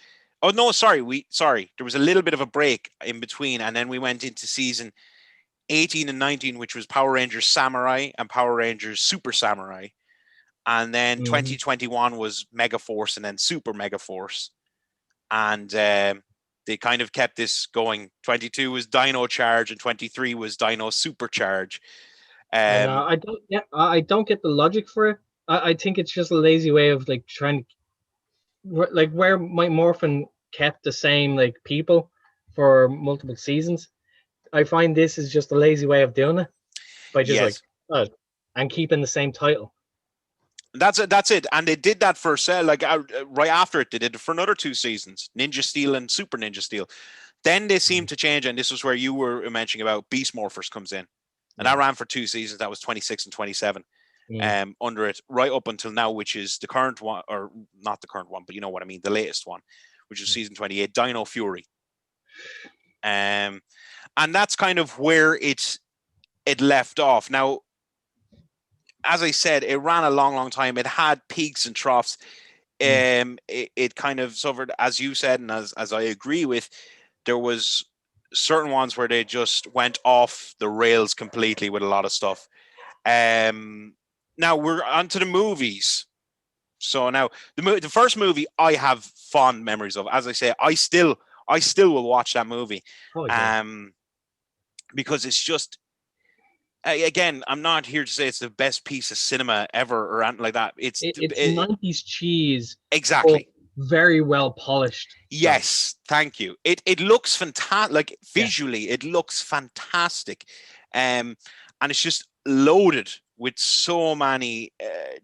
there was a little bit of a break in between, and then we went into season 18 and 19, which was Power Rangers Samurai and Power Rangers Super Samurai, and then 2021 was Mega Force and then Super Mega Force, and they kind of kept this going. 22 was Dino Charge and 23 was Dino Supercharge. I don't get the logic for it. I think it's just a lazy way of like trying to, like, where my Morphing kept the same like people for multiple seasons. I find this is just a lazy way of doing it by just and keeping the same title. That's it. And they did that for right after it. They did it for another 2 seasons, Ninja Steel and Super Ninja Steel. Then they seemed to change, and this was where you were mentioning about Beast Morphers comes in. And that ran for 2 seasons. That was 26 and 27. under it right up until now, which is the current one, or not the current one, but you know what I mean, the latest one, which is season 28, Dino Fury. And that's kind of where it left off. Now, as I said, it ran a long time. It had peaks and troughs. It kind of suffered, as you said, and as I agree with, there was certain ones where they just went off the rails completely with a lot of stuff. Now we're on to the movies. So now the first movie I have fond memories of. As I say, I still will watch that movie. Oh, yeah. Because it's just, again, I'm not here to say it's the best piece of cinema ever or anything like that. It's 90s cheese. Exactly. Very well polished. Yes, thank you. It looks fantastic. Like visually, it looks fantastic, and it's just loaded with so many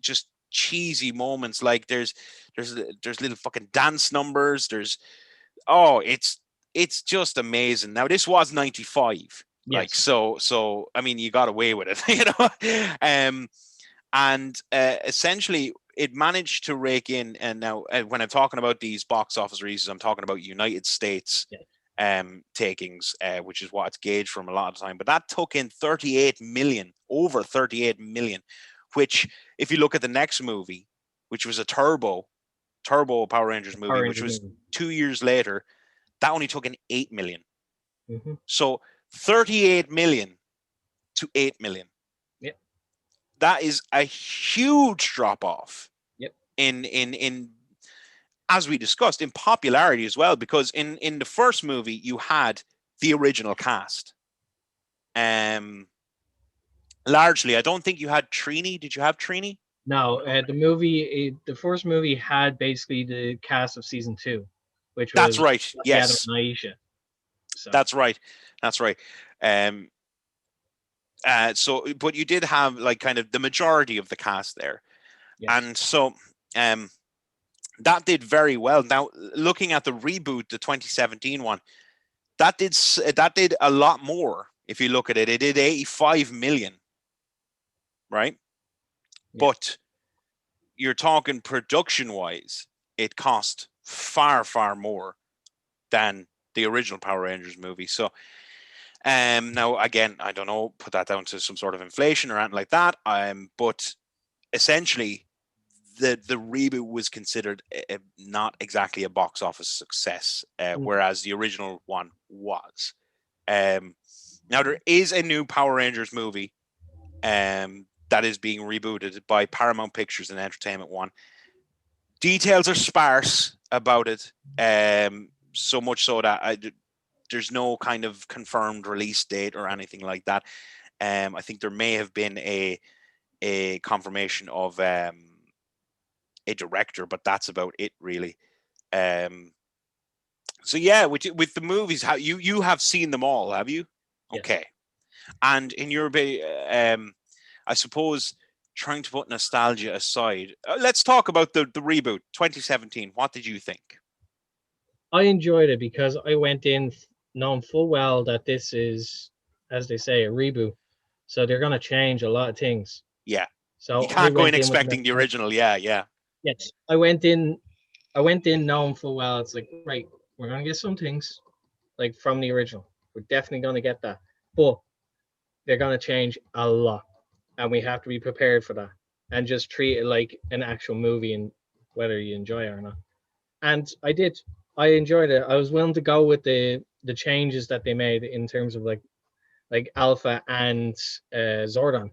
just cheesy moments. Like there's little fucking dance numbers. It's just amazing. Now this was 95. Yes. Like so I mean, you got away with it, you know. And essentially it managed to rake in, and now when I'm talking about these box office releases, I'm talking about United States takings, which is what it's gauged from a lot of the time. But that took in 38 million, over 38 million, which if you look at the next movie, which was a Turbo Power Rangers movie, which was 2 years later, that only took in 8 million. Mm-hmm. So 38 million to 8 million. Yep. That is a huge drop off. Yep. In as we discussed, in popularity as well, because in the first movie you had the original cast. Largely, I don't think you had Trini. Did you have Trini? No, the first movie had basically the cast of season 2, which was That's right. Yes. Adam and Aisha. So. That's right. So, but you did have like kind of the majority of the cast there. Yes. And so that did very well. Now, looking at the reboot, the 2017 one, that did a lot more. If you look at it, it did 85 million, right? Yeah. But you're talking production-wise, it cost far more than the original Power Rangers movie. So, now again, I don't know, put that down to some sort of inflation or anything like that. But essentially, the reboot was considered not exactly a box office success, whereas the original one was. Now there is a new Power Rangers movie that is being rebooted by Paramount Pictures and Entertainment One. Details are sparse about it, so much so that there's no kind of confirmed release date or anything like that. I think there may have been a confirmation of a director, but that's about it, really. So yeah, with the movies, how you have seen them all, have you? Yes. Okay. And in your I suppose, trying to put nostalgia aside, let's talk about the reboot 2017. What did you think? I enjoyed it because I went in knowing full well that this is, as they say, a reboot. So they're going to change a lot of things. Yeah. So you can't go in expecting the original. Yeah. Yes. I went in knowing full well it's like, right, we're going to get some things like from the original. We're definitely going to get that. But they're going to change a lot. And we have to be prepared for that. And just treat it like an actual movie, and whether you enjoy it or not. And I did. I enjoyed it. I was willing to go with the changes that they made in terms of like Alpha and Zordon.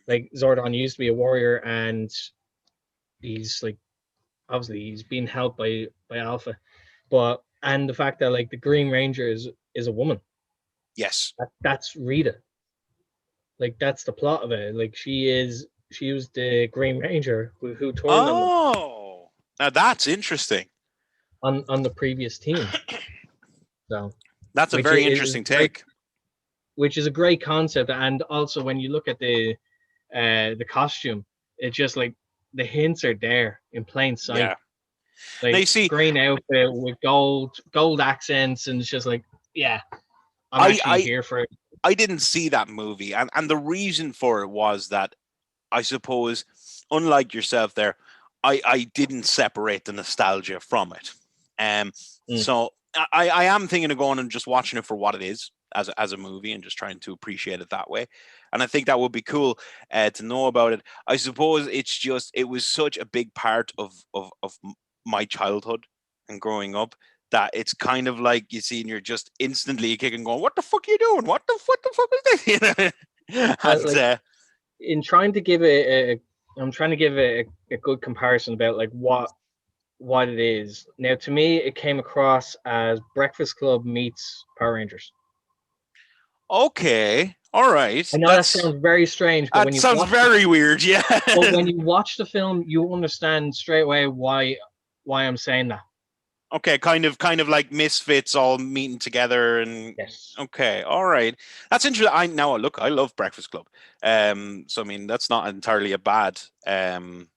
Like Zordon used to be a warrior, and he's like, obviously he's being helped by Alpha, and the fact that like the Green Ranger is a woman. Yes. That's Rita. Like that's the plot of it. Like she was the Green Ranger who turned Oh, now that's interesting. On the previous team. So that's a very interesting take. Which is a great concept, and also when you look at the costume, it's just like the hints are there in plain sight. Yeah. Like now you see, green outfit with gold accents, and it's just like, yeah, I'm actually here for it. I didn't see that movie, and the reason for it was that I suppose, unlike yourself there, I didn't separate the nostalgia from it. So I am thinking of going and just watching it for what it is as a movie and just trying to appreciate it that way. And I think that would be cool to know about it. I suppose it's just, it was such a big part of my childhood and growing up that it's kind of like you see, and you're just instantly kicking, going, "What the fuck are you doing? What the fuck is this?" And Like, in trying to give I'm trying to give a good comparison about like what it is. Now, to me, it came across as Breakfast Club meets Power Rangers. okay, all right, I know that sounds very strange, but that sounds very weird. Yeah, but when you watch the film, you understand straight away why I'm saying that. Okay, kind of like misfits all meeting together and Yes. Okay, all right. That's interesting. I love Breakfast Club. So I mean that's not entirely a bad thing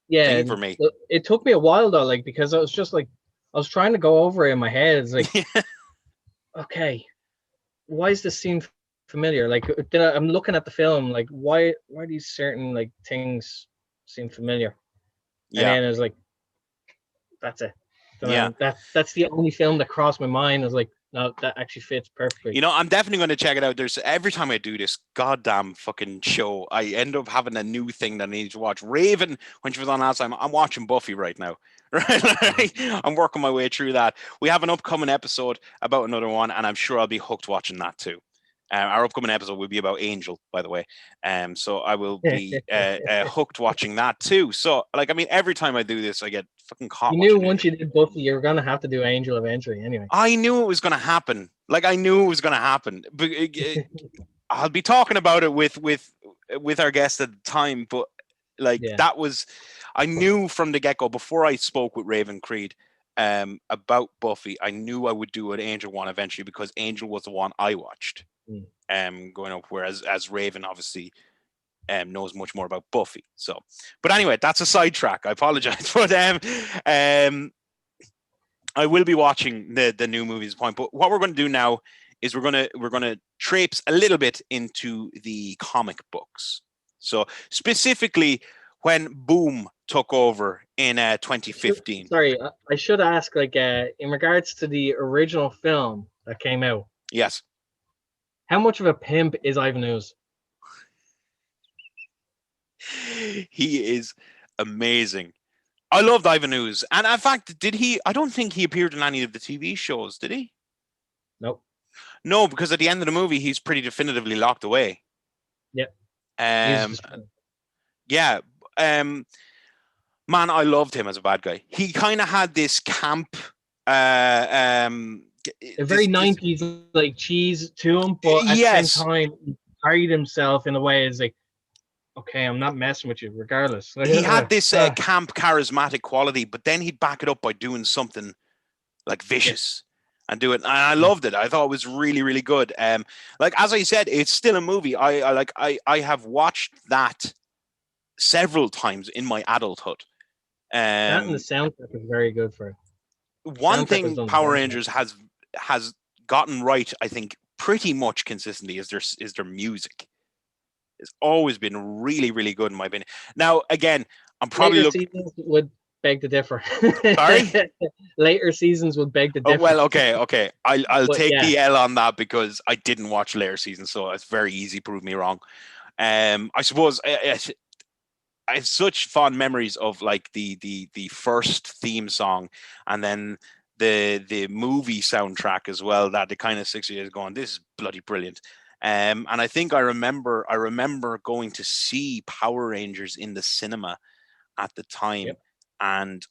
for me. It took me a while though, like because I was just like I was trying to go over it in my head. It's like okay, why is this scene familiar? Like I'm looking at the film, like why these certain like things seem familiar? And then I was like, that's it. Yeah. That's the only film that crossed my mind. I was like, no, that actually fits perfectly. You know, I'm definitely going to check it out. There's every time I do this goddamn fucking show, I end up having a new thing that I need to watch. Raven, when she was on last time, I'm watching Buffy right now. Right? I'm working my way through that. We have an upcoming episode about another one, and I'm sure I'll be hooked watching that too. Our upcoming episode will be about Angel, by the way. So I will be hooked watching that too. So, like, I mean, every time I do this, I get fucking caught. You knew once you did Buffy, you were gonna have to do Angel eventually, anyway. I knew it was gonna happen. Like, I knew it was gonna happen. But I'll be talking about it with our guest at the time. But like, that was, I knew from the get go before I spoke with Raven Creed about Buffy. I knew I would do an Angel one eventually because Angel was the one I watched. Going up, whereas as Raven obviously knows much more about Buffy. So, but anyway, that's a sidetrack. I apologize for them. I will be watching the new movies point. But what we're going to do now is we're gonna traipse a little bit into the comic books. So specifically, when Boom took over in 2015. Sorry, I should ask, like, in regards to the original film that came out. Yes. How much of a pimp is Ivan Ooze? He is amazing. I loved Ivan Ooze. And in fact, I don't think he appeared in any of the TV shows, did he? Nope. No, because at the end of the movie, he's pretty definitively locked away. Yep. Yeah. Man, I loved him as a bad guy. He kind of had this camp a very 90s like cheese to him, but at the same time he carried himself in a way as like, okay, I'm not messing with you regardless. Like, he had this camp charismatic quality, but then he'd back it up by doing something like vicious and do it. And I loved it. I thought it was really, really good. Like, as I said, it's still a movie. I have watched that several times in my adulthood. That and the soundtrack is very good for it. One thing Power Rangers has gotten right, I think, pretty much consistently is their music. It's always been really, really good in my opinion. Now, again, I'm probably seasons would beg to differ. Sorry? Later seasons would beg to differ. Oh, well, okay. I'll take the L on that because I didn't watch later seasons, so it's very easy to prove me wrong. I suppose I have such fond memories of like the first theme song and then the movie soundtrack as well, that it kind of 6 years going, this is bloody brilliant. And I think I remember going to see Power Rangers in the cinema at the time. Yep. And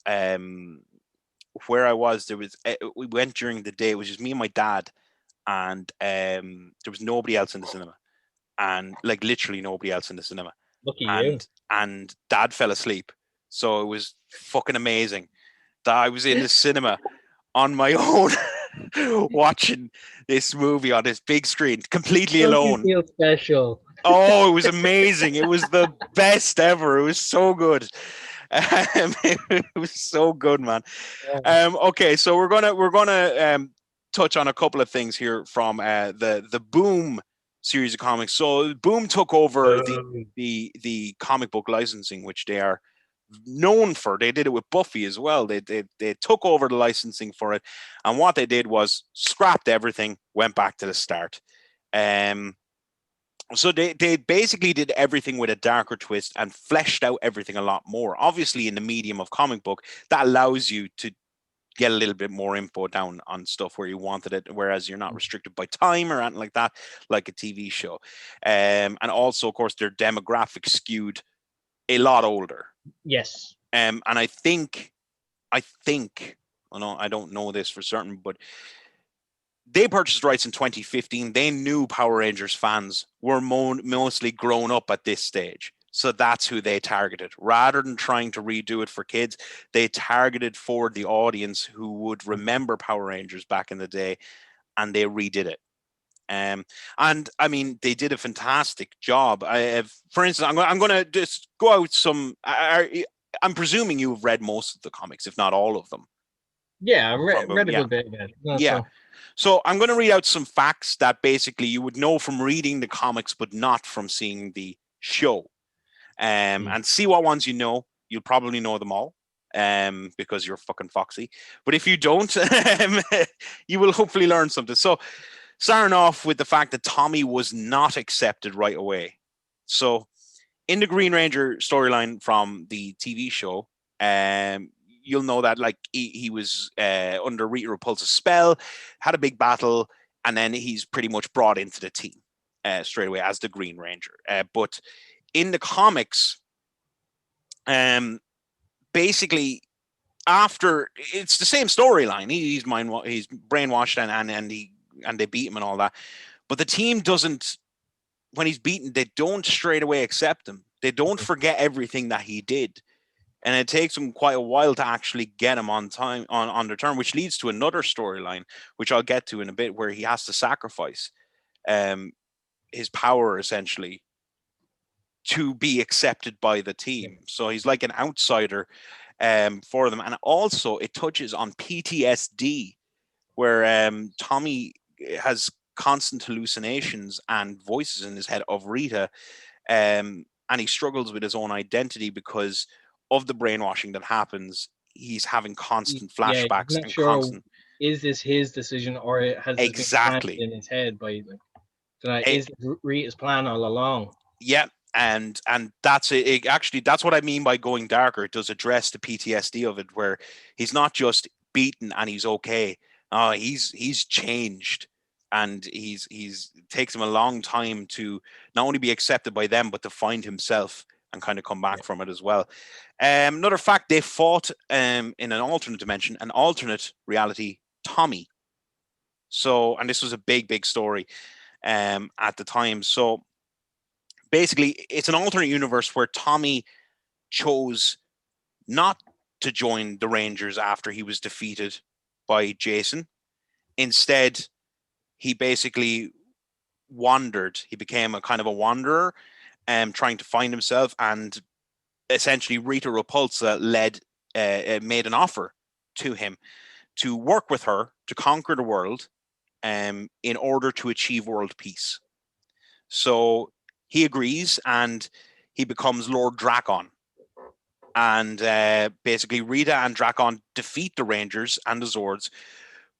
where I was, we went during the day. It was just me and my dad, and there was nobody else in the cinema, and like literally nobody else in the cinema. Lucky you. And Dad fell asleep, so it was fucking amazing that I was in the cinema on my own watching this movie on this big screen, completely alone. You feel special. Oh, it was amazing. It was the best ever. It was so good. It was so good, man. Okay, so we're gonna touch on a couple of things here from the Boom series of comics. So Boom took over the comic book licensing, which they are known for. They did it with Buffy as well. They took over the licensing for it, and what they did was scrapped everything, went back to the start. So they basically did everything with a darker twist and fleshed out everything a lot more. Obviously, in the medium of comic book, that allows you to get a little bit more info down on stuff where you wanted it, whereas you're not restricted by time or anything like that, like a TV show. And also, of course, their demographic skewed a lot older. Yes. And I think, I don't know this for certain, but they purchased rights in 2015. They knew Power Rangers fans were mostly grown up at this stage. So that's who they targeted. Rather than trying to redo it for kids, they targeted for the audience who would remember Power Rangers back in the day, and they redid it. And I mean, they did a fantastic job. For instance, I'm going to just go out some. I'm presuming you've read most of the comics, if not all of them. Yeah, I read a good bit of it. Yeah. So I'm going to read out some facts that basically you would know from reading the comics, but not from seeing the show. And see what ones you know. You'll probably know them all because you're fucking Foxy. But if you don't, you will hopefully learn something. So starting off with the fact that Tommy was not accepted right away. So in the Green Ranger storyline from the TV show, you'll know that like he was under Rita Repulsa's spell, had a big battle, and then he's pretty much brought into the team straight away as the Green Ranger. But in the comics, basically after it's the same storyline. He's brainwashed and they beat him and all that. But the team doesn't. When he's beaten, they don't straight away accept him. They don't forget everything that he did. And it takes them quite a while to actually get him on time on the turn, which leads to another storyline, which I'll get to in a bit, where he has to sacrifice his power essentially to be accepted by the team. So he's like an outsider for them. And also it touches on PTSD, where Tommy has constant hallucinations and voices in his head of Rita, and he struggles with his own identity because of the brainwashing that happens. He's having constant flashbacks he's not and sure, constant. Is this his decision or has it been planted in his head by is Rita's plan all along? Yeah, and that's it. Actually, that's what I mean by going darker. It does address the PTSD of it, where he's not just beaten and he's okay. He's changed, and he's takes him a long time to not only be accepted by them, but to find himself and kind of come back from it as well. Another fact, they fought in an alternate dimension, an alternate reality, Tommy. So, and this was a big story at the time. So basically, it's an alternate universe where Tommy chose not to join the Rangers after he was defeated by Jason. Instead, he basically wandered. He became a kind of a wanderer, trying to find himself. And essentially, Rita Repulsa made an offer to him to work with her to conquer the world in order to achieve world peace. So he agrees, and he becomes Lord Drakon. And basically, Rita and Drakon defeat the Rangers and the Zords,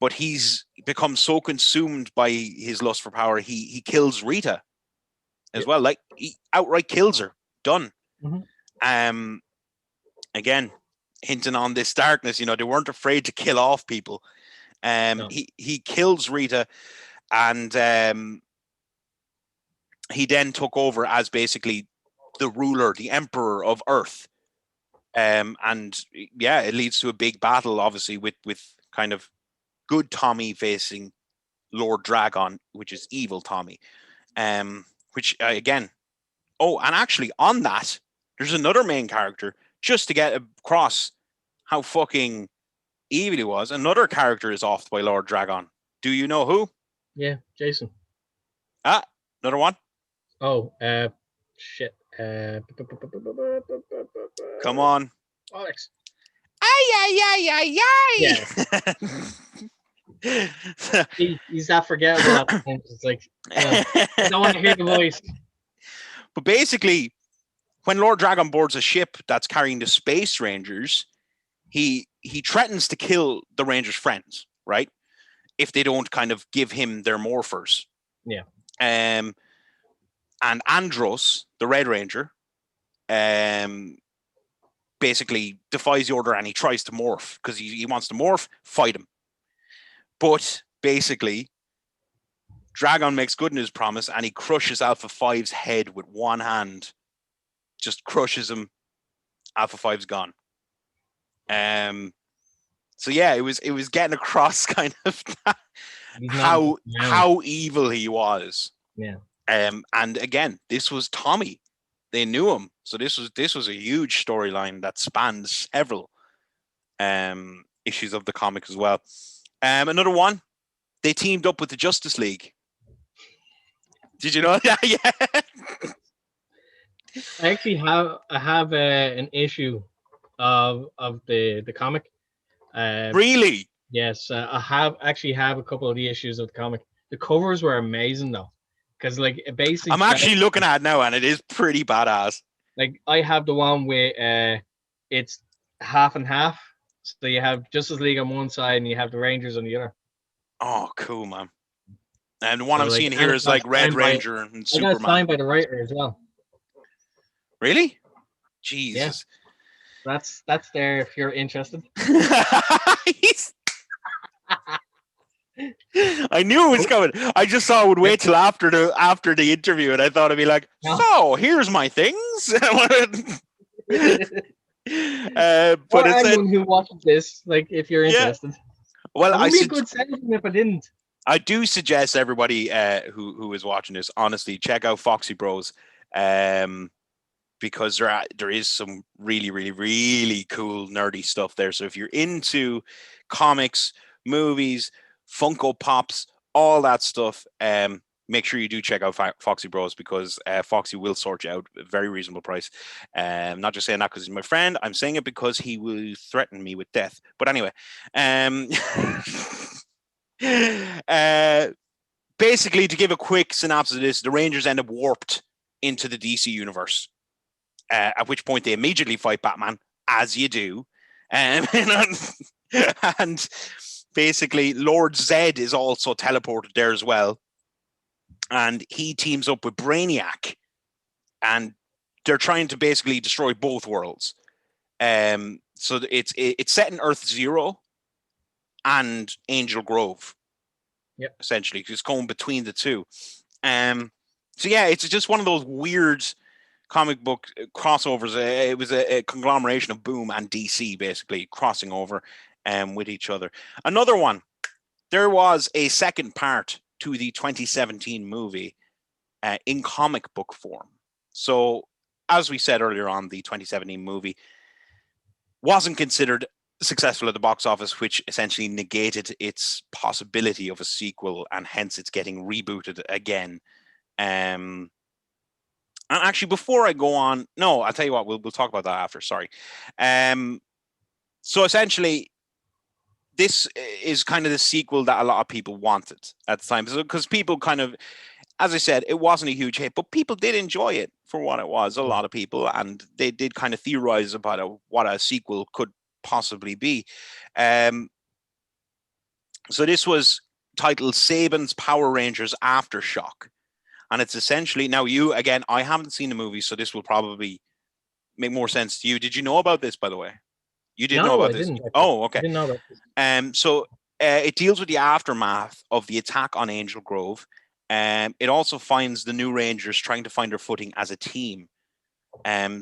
but he's become so consumed by his lust for power, he kills Rita as well. Like, he outright kills her. Done. Again, hinting on this darkness, they weren't afraid to kill off people. No. He kills Rita, and he then took over as basically the ruler, the emperor of Earth. And yeah, it leads to a big battle, obviously, with kind of good Tommy facing Lord Dragon, which is evil Tommy. Which again, and actually on that, there's another main character, just to get across how fucking evil he was. Another character is offed by Lord Dragon. Do you know who? Yeah, Jason. Another one? Oh, shit. Come on. Alex. Ay. Yeah. He's that forgettable at times. It's like, I don't want to hear the voice. But basically, when Lord Dragon boards a ship that's carrying the Space Rangers, he threatens to kill the Rangers' friends, right? If they don't kind of give him their morphers. Yeah. And Andros, the Red Ranger, basically defies the order and he tries to morph because he wants to morph, fight him. But basically, Dragon makes good in his promise and he crushes Alpha 5's head with one hand. Just crushes him. Alpha 5's gone. So yeah, it was getting across kind of how evil he was. Yeah. And again, this was Tommy. They knew him. So this was a huge storyline that spanned several issues of the comic as well. Another one, they teamed up with the Justice League. Did you know that? Yeah. I actually have an issue of the comic. Really? Yes, I have a couple of the issues of the comic. The covers were amazing though, because like it basically. I'm actually looking at it now, and it is pretty badass. Like I have the one with it's half and half. So you have Justice League on one side, and you have the Rangers on the other. Oh, cool, man! And the one I'm seeing here is like Red Ranger and Superman. I got signed by the writer as well. Really? Jesus. Yeah. That's there if you're interested. I knew it was coming. I just thought I would wait till after the interview, and I thought I'd be like, "So here's my things." But it's anyone who watches this, like, if you're interested. Well, it would be a good sentence if I didn't. I do suggest everybody who is watching this, honestly, check out Foxy Bros, because there is some really, really, really cool nerdy stuff there. So if you're into comics, movies, Funko Pops, all that stuff, make sure you do check out Foxy Bros, because Foxy will sort you out at a very reasonable price. Not just saying that because he's my friend. I'm saying it because he will threaten me with death. But anyway, basically, to give a quick synopsis of this, the Rangers end up warped into the DC universe, at which point they immediately fight Batman, as you do. And basically, Lord Zed is also teleported there as well. And he teams up with Brainiac. And they're trying to basically destroy both worlds. So it's set in Earth Zero and Angel Grove. Yep. Essentially, it's going between the two. So yeah, it's just one of those weird comic book crossovers. It was a conglomeration of Boom and DC basically crossing over with each other. Another one, there was a second part to the 2017 movie in comic book form. So as we said earlier on, the 2017 movie wasn't considered successful at the box office, which essentially negated its possibility of a sequel, and hence it's getting rebooted again. And actually, before I go on, no, I'll tell you what, we'll talk about that after. Sorry. So essentially, this is kind of the sequel that a lot of people wanted at the time, because people kind of, as I said, it wasn't a huge hit, but people did enjoy it for what it was. A lot of people, and they did kind of theorize about what a sequel could possibly be. So this was titled Saban's Power Rangers Aftershock. And it's essentially, now you, again, I haven't seen the movie, so this will probably make more sense to you. Did you know about this, by the way? You didn't know about this? Oh, okay. I didn't know about this. So it deals with the aftermath of the attack on Angel Grove. It also finds the new Rangers trying to find their footing as a team.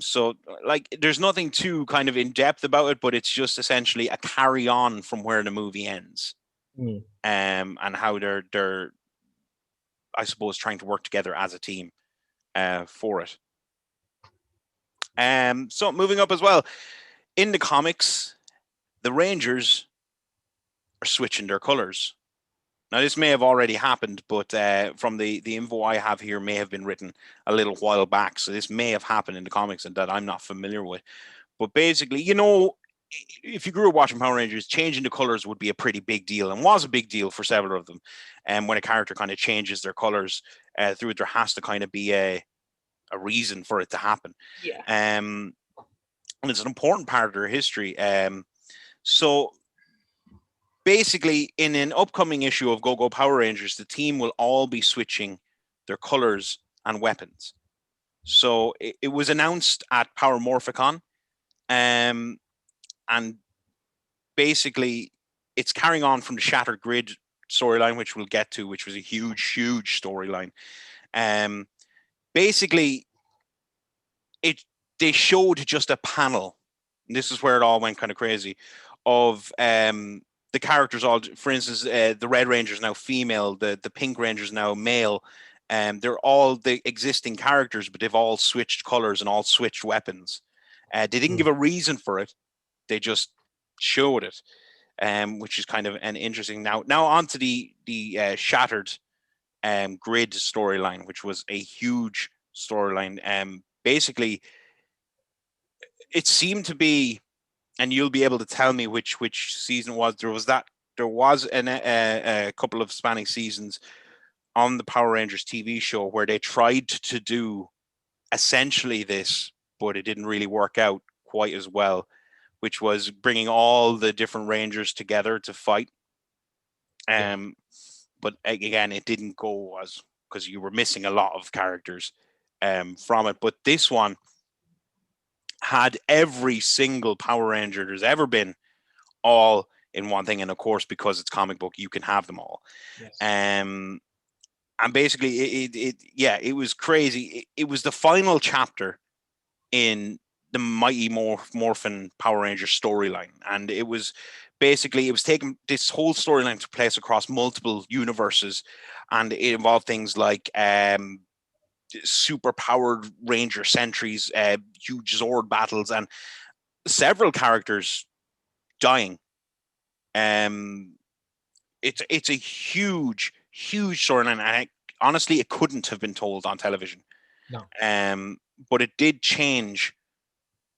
So like, there's nothing too kind of in depth about it, but it's just essentially a carry on from where the movie ends. And how they're I suppose trying to work together as a team for it. So moving up as well, in the comics, the Rangers are switching their colors. Now, this may have already happened, but from the info I have here, may have been written a little while back. So this may have happened in the comics and that I'm not familiar with. But basically, you know, if you grew up watching Power Rangers, changing the colors would be a pretty big deal, and was a big deal for several of them. And when a character kind of changes their colors through it, there has to kind of be a reason for it to happen. Yeah. And it's an important part of their history. So basically, in an upcoming issue of Go Go Power Rangers, the team will all be switching their colors and weapons. So it was announced at Power Morphicon, and basically it's carrying on from the Shattered Grid storyline, which we'll get to, which was a huge storyline. Basically, they showed just a panel. And this is where it all went kind of crazy. Of the characters, all, for instance, the Red Ranger is now female, the Pink Ranger is now male. They're all the existing characters, but they've all switched colors and all switched weapons. They didn't give a reason for it; they just showed it, which is kind of an interesting. Now onto the Shattered Grid storyline, which was a huge storyline. Basically, it seemed to be, and you'll be able to tell me which season it was. There was a couple of spanning seasons on the Power Rangers TV show where they tried to do essentially this, but it didn't really work out quite as well, which was bringing all the different Rangers together to fight. But again, it didn't go as, because you were missing a lot of characters from it. But this one had every single Power Ranger there's ever been all in one thing. And of course, because it's comic book, you can have them all. Yes. And basically, it was crazy. It was the final chapter in the Mighty Morphin Power Ranger storyline, and it was taking this whole storyline to place across multiple universes, and it involved things like super powered Ranger sentries, huge Zord battles, and several characters dying. It's a huge storyline, and honestly, it couldn't have been told on television. No. But it did change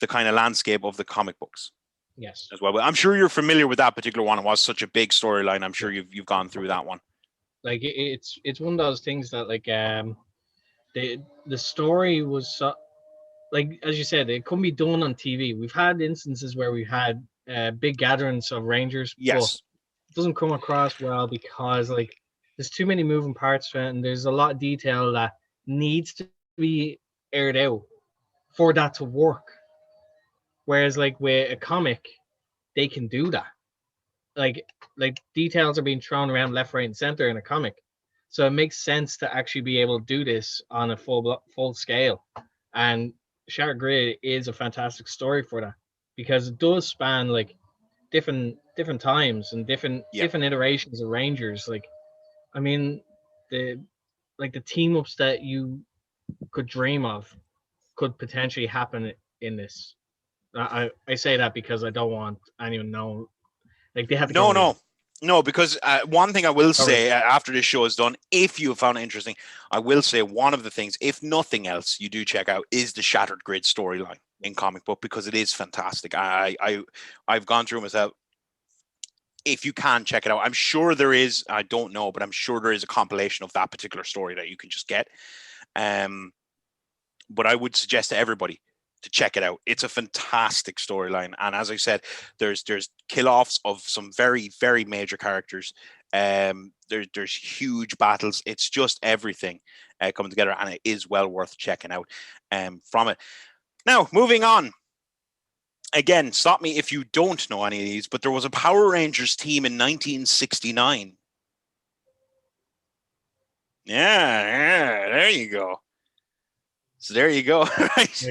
the kind of landscape of the comic books. Yes. As well. But I'm sure you're familiar with that particular one. It was such a big storyline. I'm sure you've gone through that one. Like it's one of those things that like the story was so, like, as you said, it couldn't be done on TV. We've had instances where we've had big gatherings of Rangers. Yes. But it doesn't come across well because like there's too many moving parts to it, and there's a lot of detail that needs to be aired out for that to work. Whereas like with a comic, they can do that. Like details are being thrown around left, right, and center in a comic. So it makes sense to actually be able to do this on a full scale. And Shattered Grid is a fantastic story for that, because it does span like different times and different iterations of Rangers. Like, I mean, the team ups that you could dream of could potentially happen in this. I say that because I don't want anyone to know. Like, they have to No, because one thing I will say after this show is done, if you have found it interesting, I will say one of the things, if nothing else, you do check out is the Shattered Grid storyline in comic book, because it is fantastic. I've gone through myself. If you can check it out, I'm sure there is. I don't know, but I'm sure there is a compilation of that particular story that you can just get. But I would suggest to everybody to check it out. It's a fantastic storyline, and as I said, there's kill-offs of some very, very major characters. There's huge battles. It's just everything coming together, and it is well worth checking out from it. Now, moving on. Again, stop me if you don't know any of these, but there was a Power Rangers team in 1969. Yeah, there you go. So there you go. Right.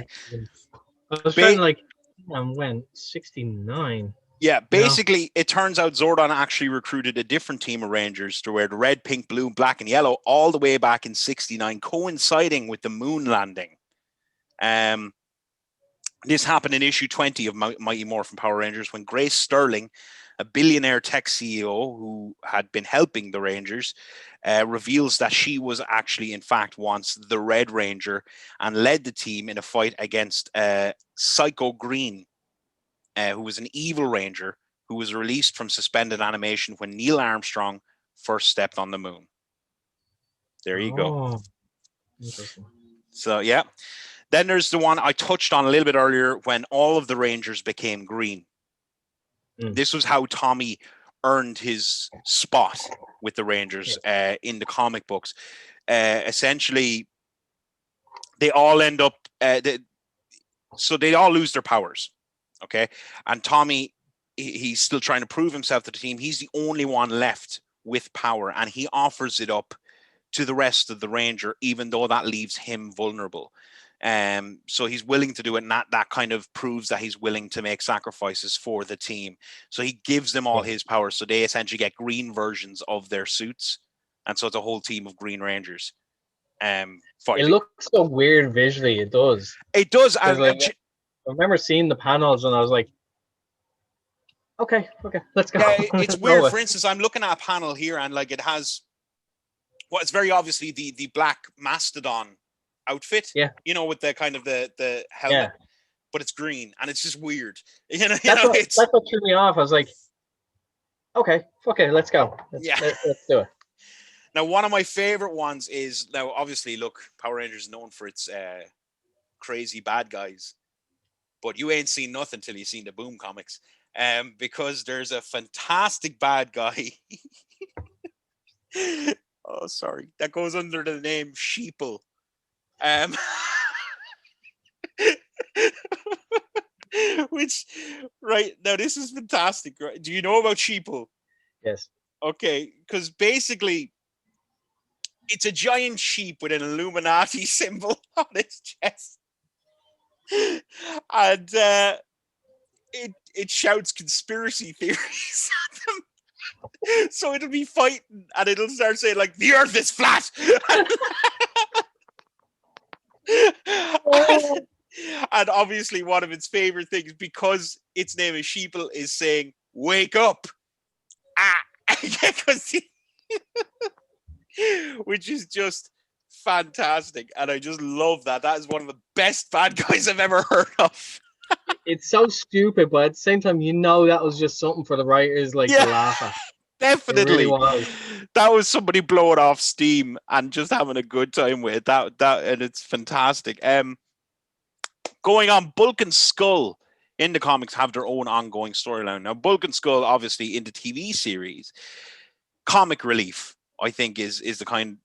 I was trying to like, when 69. Yeah, basically, it turns out Zordon actually recruited a different team of Rangers to wear the red, pink, blue, black, and yellow all the way back in 69, coinciding with the moon landing. This happened in issue 20 of Mighty Morphin Power Rangers, when Grace Sterling, a billionaire tech CEO who had been helping the Rangers, reveals that she was actually, in fact, once the Red Ranger and led the team in a fight against Psycho Green. who was an evil ranger who was released from suspended animation when Neil Armstrong first stepped on the moon. There you go. Oh, interesting. So yeah. Then there's the one I touched on a little bit earlier when all of the Rangers became green. This was how Tommy earned his spot with the Rangers in the comic books. Essentially, they all end up, so they all lose their powers. Okay. And Tommy, he's still trying to prove himself to the team. He's the only one left with power, and he offers it up to the rest of the Ranger, even though that leaves him vulnerable. So he's willing to do it, and that kind of proves that he's willing to make sacrifices for the team. So he gives them all his power, so they essentially get green versions of their suits, and so it's a whole team of Green Rangers. Fighting. It looks so weird visually. It does. It does. I remember seeing the panels, and I was like, "Okay, let's go." Yeah, it's weird. For instance, I'm looking at a panel here, and like it has, well, it's very obviously the black mastodon outfit, with the kind of the helmet, but it's green and it's just weird. That's what threw me off. I was like, okay, let's go. Let's do it. Now, one of my favorite ones is, now obviously, look, Power Rangers is known for its crazy bad guys, but you ain't seen nothing till you've seen the Boom comics, because there's a fantastic bad guy. Oh, sorry, that goes under the name Sheeple. Which, right now, this is fantastic. Right? Do you know about Sheeple? Yes. Okay, because basically, it's a giant sheep with an Illuminati symbol on its chest, and it shouts conspiracy theories at them. So it'll be fighting, and it'll start saying like, "The Earth is flat." And obviously one of its favorite things, because its name is Sheeple, is saying, "Wake up." Which is just fantastic, and I just love that. That is one of the best bad guys I've ever heard of. It's so stupid, but at the same time, that was just something for the writers to laugh at. Definitely. It really was. That was somebody blowing off steam and just having a good time with it. That and it's fantastic. Going on, Bulk and Skull in the comics have their own ongoing storyline. Now, Bulk and Skull, obviously, in the TV series, comic relief, I think, is the kind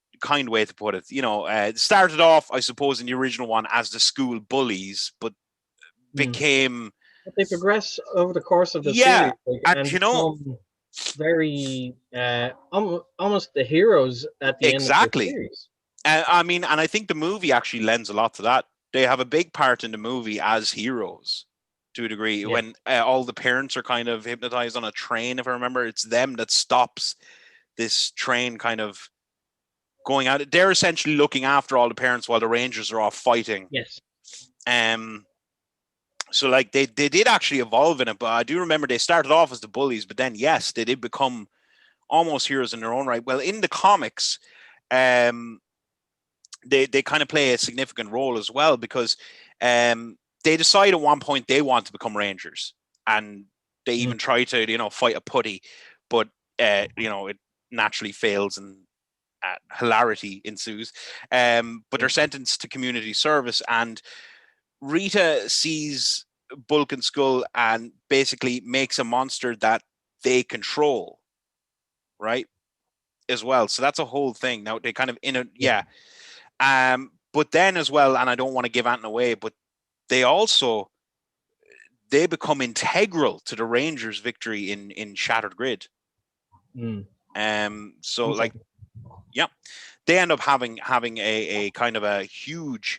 way to put it. It started off, I suppose, in the original one as the school bullies, but became. But they progress over the course of the series, and very almost the heroes at the end of the series. I mean, and I think the movie actually lends a lot to that. They have a big part in the movie as heroes to a degree. When all the parents are kind of hypnotized on a train, if I remember, it's them that stops this train kind of going out. They're essentially looking after all the parents while the Rangers are off fighting. Yes. So like they did actually evolve in it, but I do remember they started off as the bullies, but then yes, they did become almost heroes in their own right. Well, in the comics, they kind of play a significant role as well, because they decide at one point they want to become Rangers, and they even try to fight a putty, but it naturally fails and hilarity ensues. But they're sentenced to community service, and Rita sees Bulk and Skull and basically makes a monster that they control, right? As well. So that's a whole thing. Now they kind of but then as well, and I don't want to give anything away, but they become integral to the Rangers' victory in Shattered Grid. So like, they end up having a kind of a huge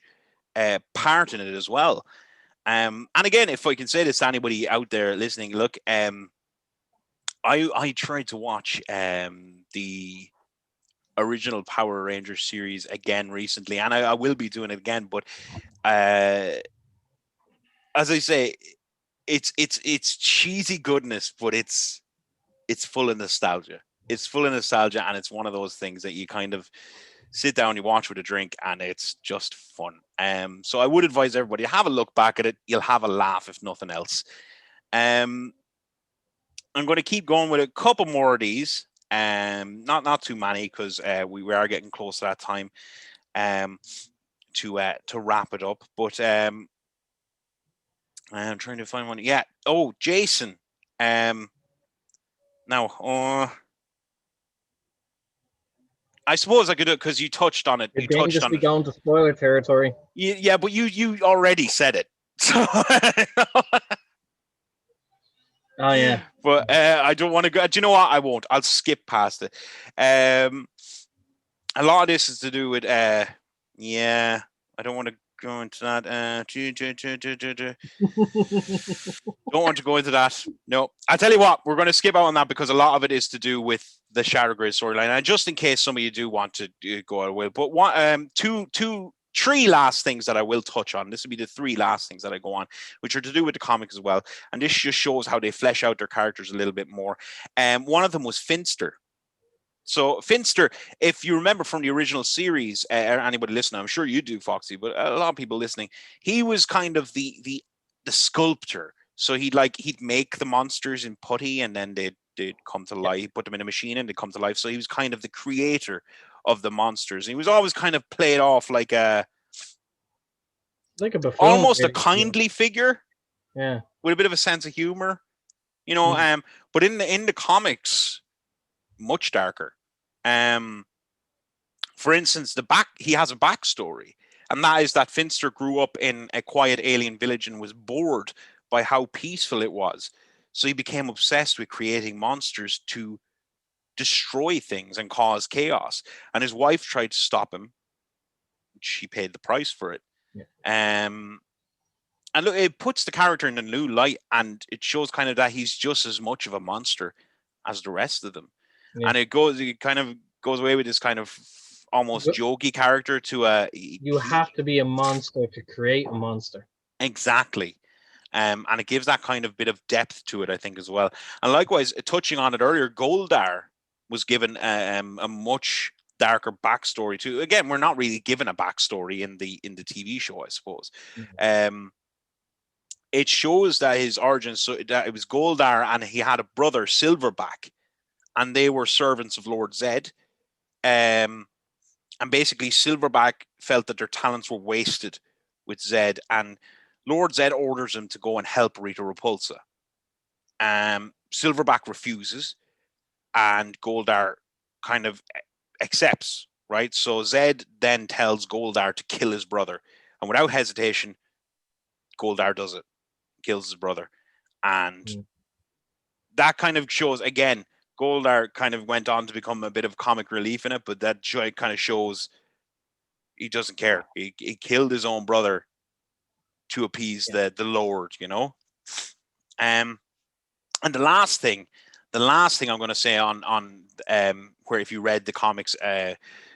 part in it as well. And again, if I can say this to anybody out there listening, look, I tried to watch the original Power Rangers series again recently, and I will be doing it again, but as I say, it's cheesy goodness, but it's full of nostalgia. It's full of nostalgia, and it's one of those things that you kind of sit down, you watch with a drink, and it's just fun. So I would advise everybody, have a look back at it. You'll have a laugh, if nothing else. I'm going to keep going with a couple more of these. Not too many because we are getting close to that time. To wrap it up, but I'm trying to find one. Yeah. Oh, Jason. Now, I suppose I could do it because you touched on it. You're You touched on dangerously it. going to spoiler territory. Yeah, but you already said it. So, Oh yeah. but I don't want to go. Do you know what? I won't. I'll skip past it. A lot of this is to do with. Yeah, I don't want to go into that. Don't want to go into that. No, I'll tell you what. We're going to skip out on that because a lot of it is to do with the Shattered Grid storyline, and just in case some of you do want to go out of it. But one, three last things that I will touch on. This will be the three last things that I go on, which are to do with the comic as well. And this just shows how they flesh out their characters a little bit more. One of them was Finster. So Finster, if you remember from the original series, anybody listening, I'm sure you do, Foxy, but a lot of people listening, he was kind of the sculptor. So he'd make the monsters in putty, and then they'd come to life. Put them in a machine, and they'd come to life. So he was kind of the creator of the monsters. He was always kind of played off like a buffoon, almost a kindly figure. Yeah, with a bit of a sense of humor, you know. But in the comics, much darker. For instance, he has a backstory, and that is that Finster grew up in a quiet alien village and was bored by how peaceful it was. So he became obsessed with creating monsters to destroy things and cause chaos. And his wife tried to stop him. She paid the price for it. Yeah. And look, it puts the character in a new light, and it shows kind of that he's just as much of a monster as the rest of them. Yeah. And it kind of goes away with this kind of almost jokey character to you have to be a monster to create a monster. Exactly. And it gives that kind of bit of depth to it, I think, as well. And likewise, touching on it earlier, Goldar was given a much darker backstory too. Again, we're not really given a backstory in the TV show, I suppose. Mm-hmm. It shows that his origins, so that it was Goldar, and he had a brother, Silverback, and they were servants of Lord Zed. And basically, Silverback felt that their talents were wasted with Zed, and Lord Zed orders him to go and help Rita Repulsa. Silverback refuses, and Goldar kind of accepts, right? So Zed then tells Goldar to kill his brother, and without hesitation, Goldar does it, kills his brother. And that kind of shows, again, Goldar kind of went on to become a bit of comic relief in it, but that kind of shows he doesn't care. He killed his own brother to appease the Lord, you know. And the last thing I'm going to say on where if you read the comics,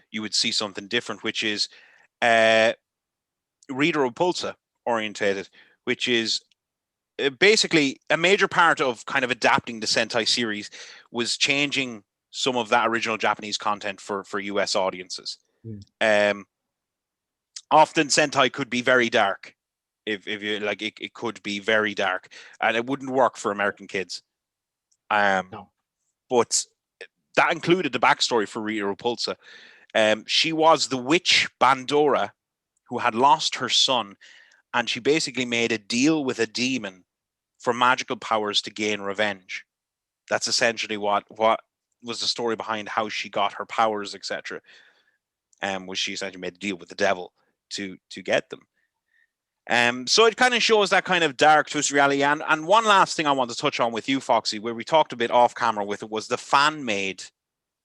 you would see something different, which is Rita Repulsa orientated, which is basically a major part of kind of adapting the Sentai series was changing some of that original Japanese content for US audiences. Often Sentai could be very dark. If you like, it could be very dark, and it wouldn't work for American kids. No. But that included the backstory for Rita Repulsa. She was the witch Bandora who had lost her son, and she basically made a deal with a demon for magical powers to gain revenge. That's essentially what was the story behind how she got her powers, etc. Was she essentially made a deal with the devil to get them. So it kind of shows that kind of dark twist reality. And one last thing I want to touch on with you, Foxy, where we talked a bit off camera with it, was the fan-made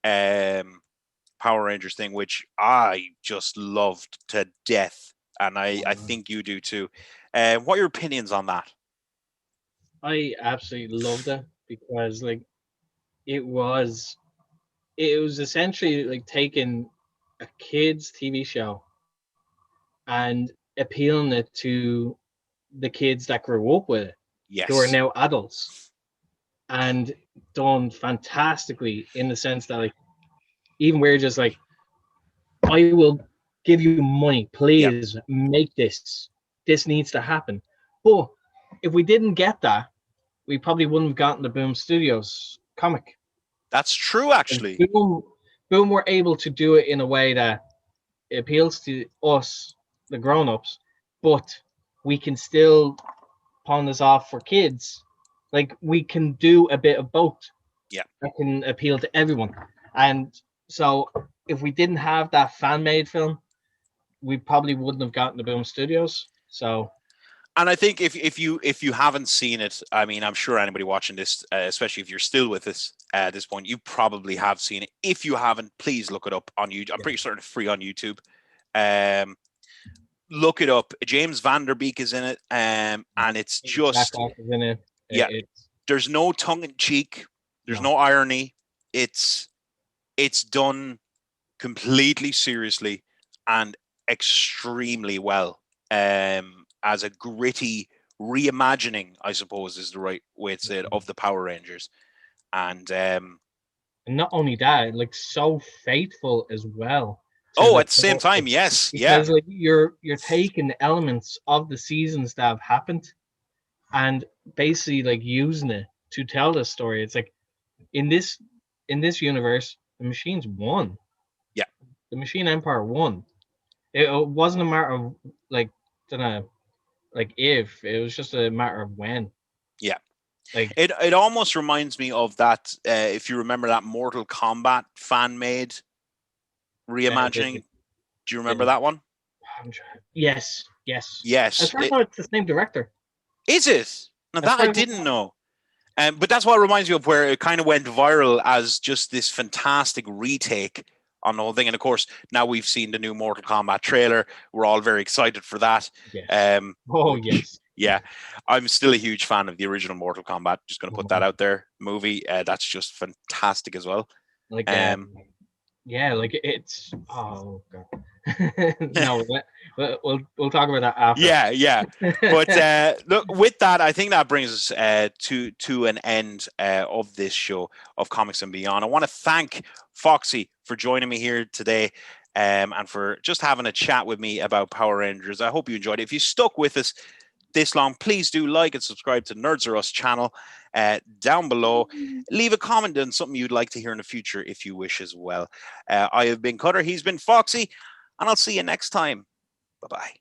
Power Rangers thing, which I just loved to death. And I think you do too. What are your opinions on that? I absolutely loved it because it was essentially like taking a kid's TV show and appealing it to the kids that grew up with it, who are now adults, and done fantastically in the sense that even we're just I will give you money, please make this. This needs to happen. But if we didn't get that, we probably wouldn't have gotten the Boom Studios comic. That's true, actually. Boom were able to do it in a way that appeals to us, the grown-ups, but we can still pawn this off for kids. Like, we can do a bit of both. Yeah. That can appeal to everyone. And so if we didn't have that fan-made film, we probably wouldn't have gotten the Boom Studios. So, And I think if you haven't seen it, I mean, I'm sure anybody watching this, especially if you're still with us at this point, you probably have seen it. If you haven't, please look it up on YouTube. I'm pretty certain it's free on YouTube. Look it up. James Van Der Beek is in it, and it's just Black Hawk is in it. Yeah. There's no tongue in cheek. There's no irony. It's done completely seriously and extremely well. As a gritty reimagining, I suppose is the right way to say it, of the Power Rangers. And not only that, like, so faithful as well. at the same time, yes, because like you're taking elements of the seasons that have happened and basically like using it to tell the story. It's like in this universe, the machines won. Yeah, the Machine Empire won. It wasn't a matter of like if, it was just a matter of when. Yeah. Like it almost reminds me of that, if you remember that Mortal Kombat fan made reimagining. Do you remember that one? Yes. Yes. As far as I know, it's the same director. Is it? Now that I didn't know. But that's what reminds me of where it kind of went viral as just this fantastic retake on the whole thing. And of course, now we've seen the new Mortal Kombat trailer. We're all very excited for that. Yes. Yes. Yeah. I'm still a huge fan of the original Mortal Kombat. Just going to put that out there. Movie. That's just fantastic as well. Like, yeah, like it's, oh god. No, we'll talk about that after. Yeah. But look, with that, I think that brings us to an end of this show of Comics and Beyond. I want to thank Foxy for joining me here today, and for just having a chat with me about Power Rangers. I hope you enjoyed it. If you stuck with us this long, please do like and subscribe to Nerds Are Us channel down below. Leave a comment on something you'd like to hear in the future if you wish as well. I have been Cutter, he's been Foxy, and I'll see you next time. Bye-bye.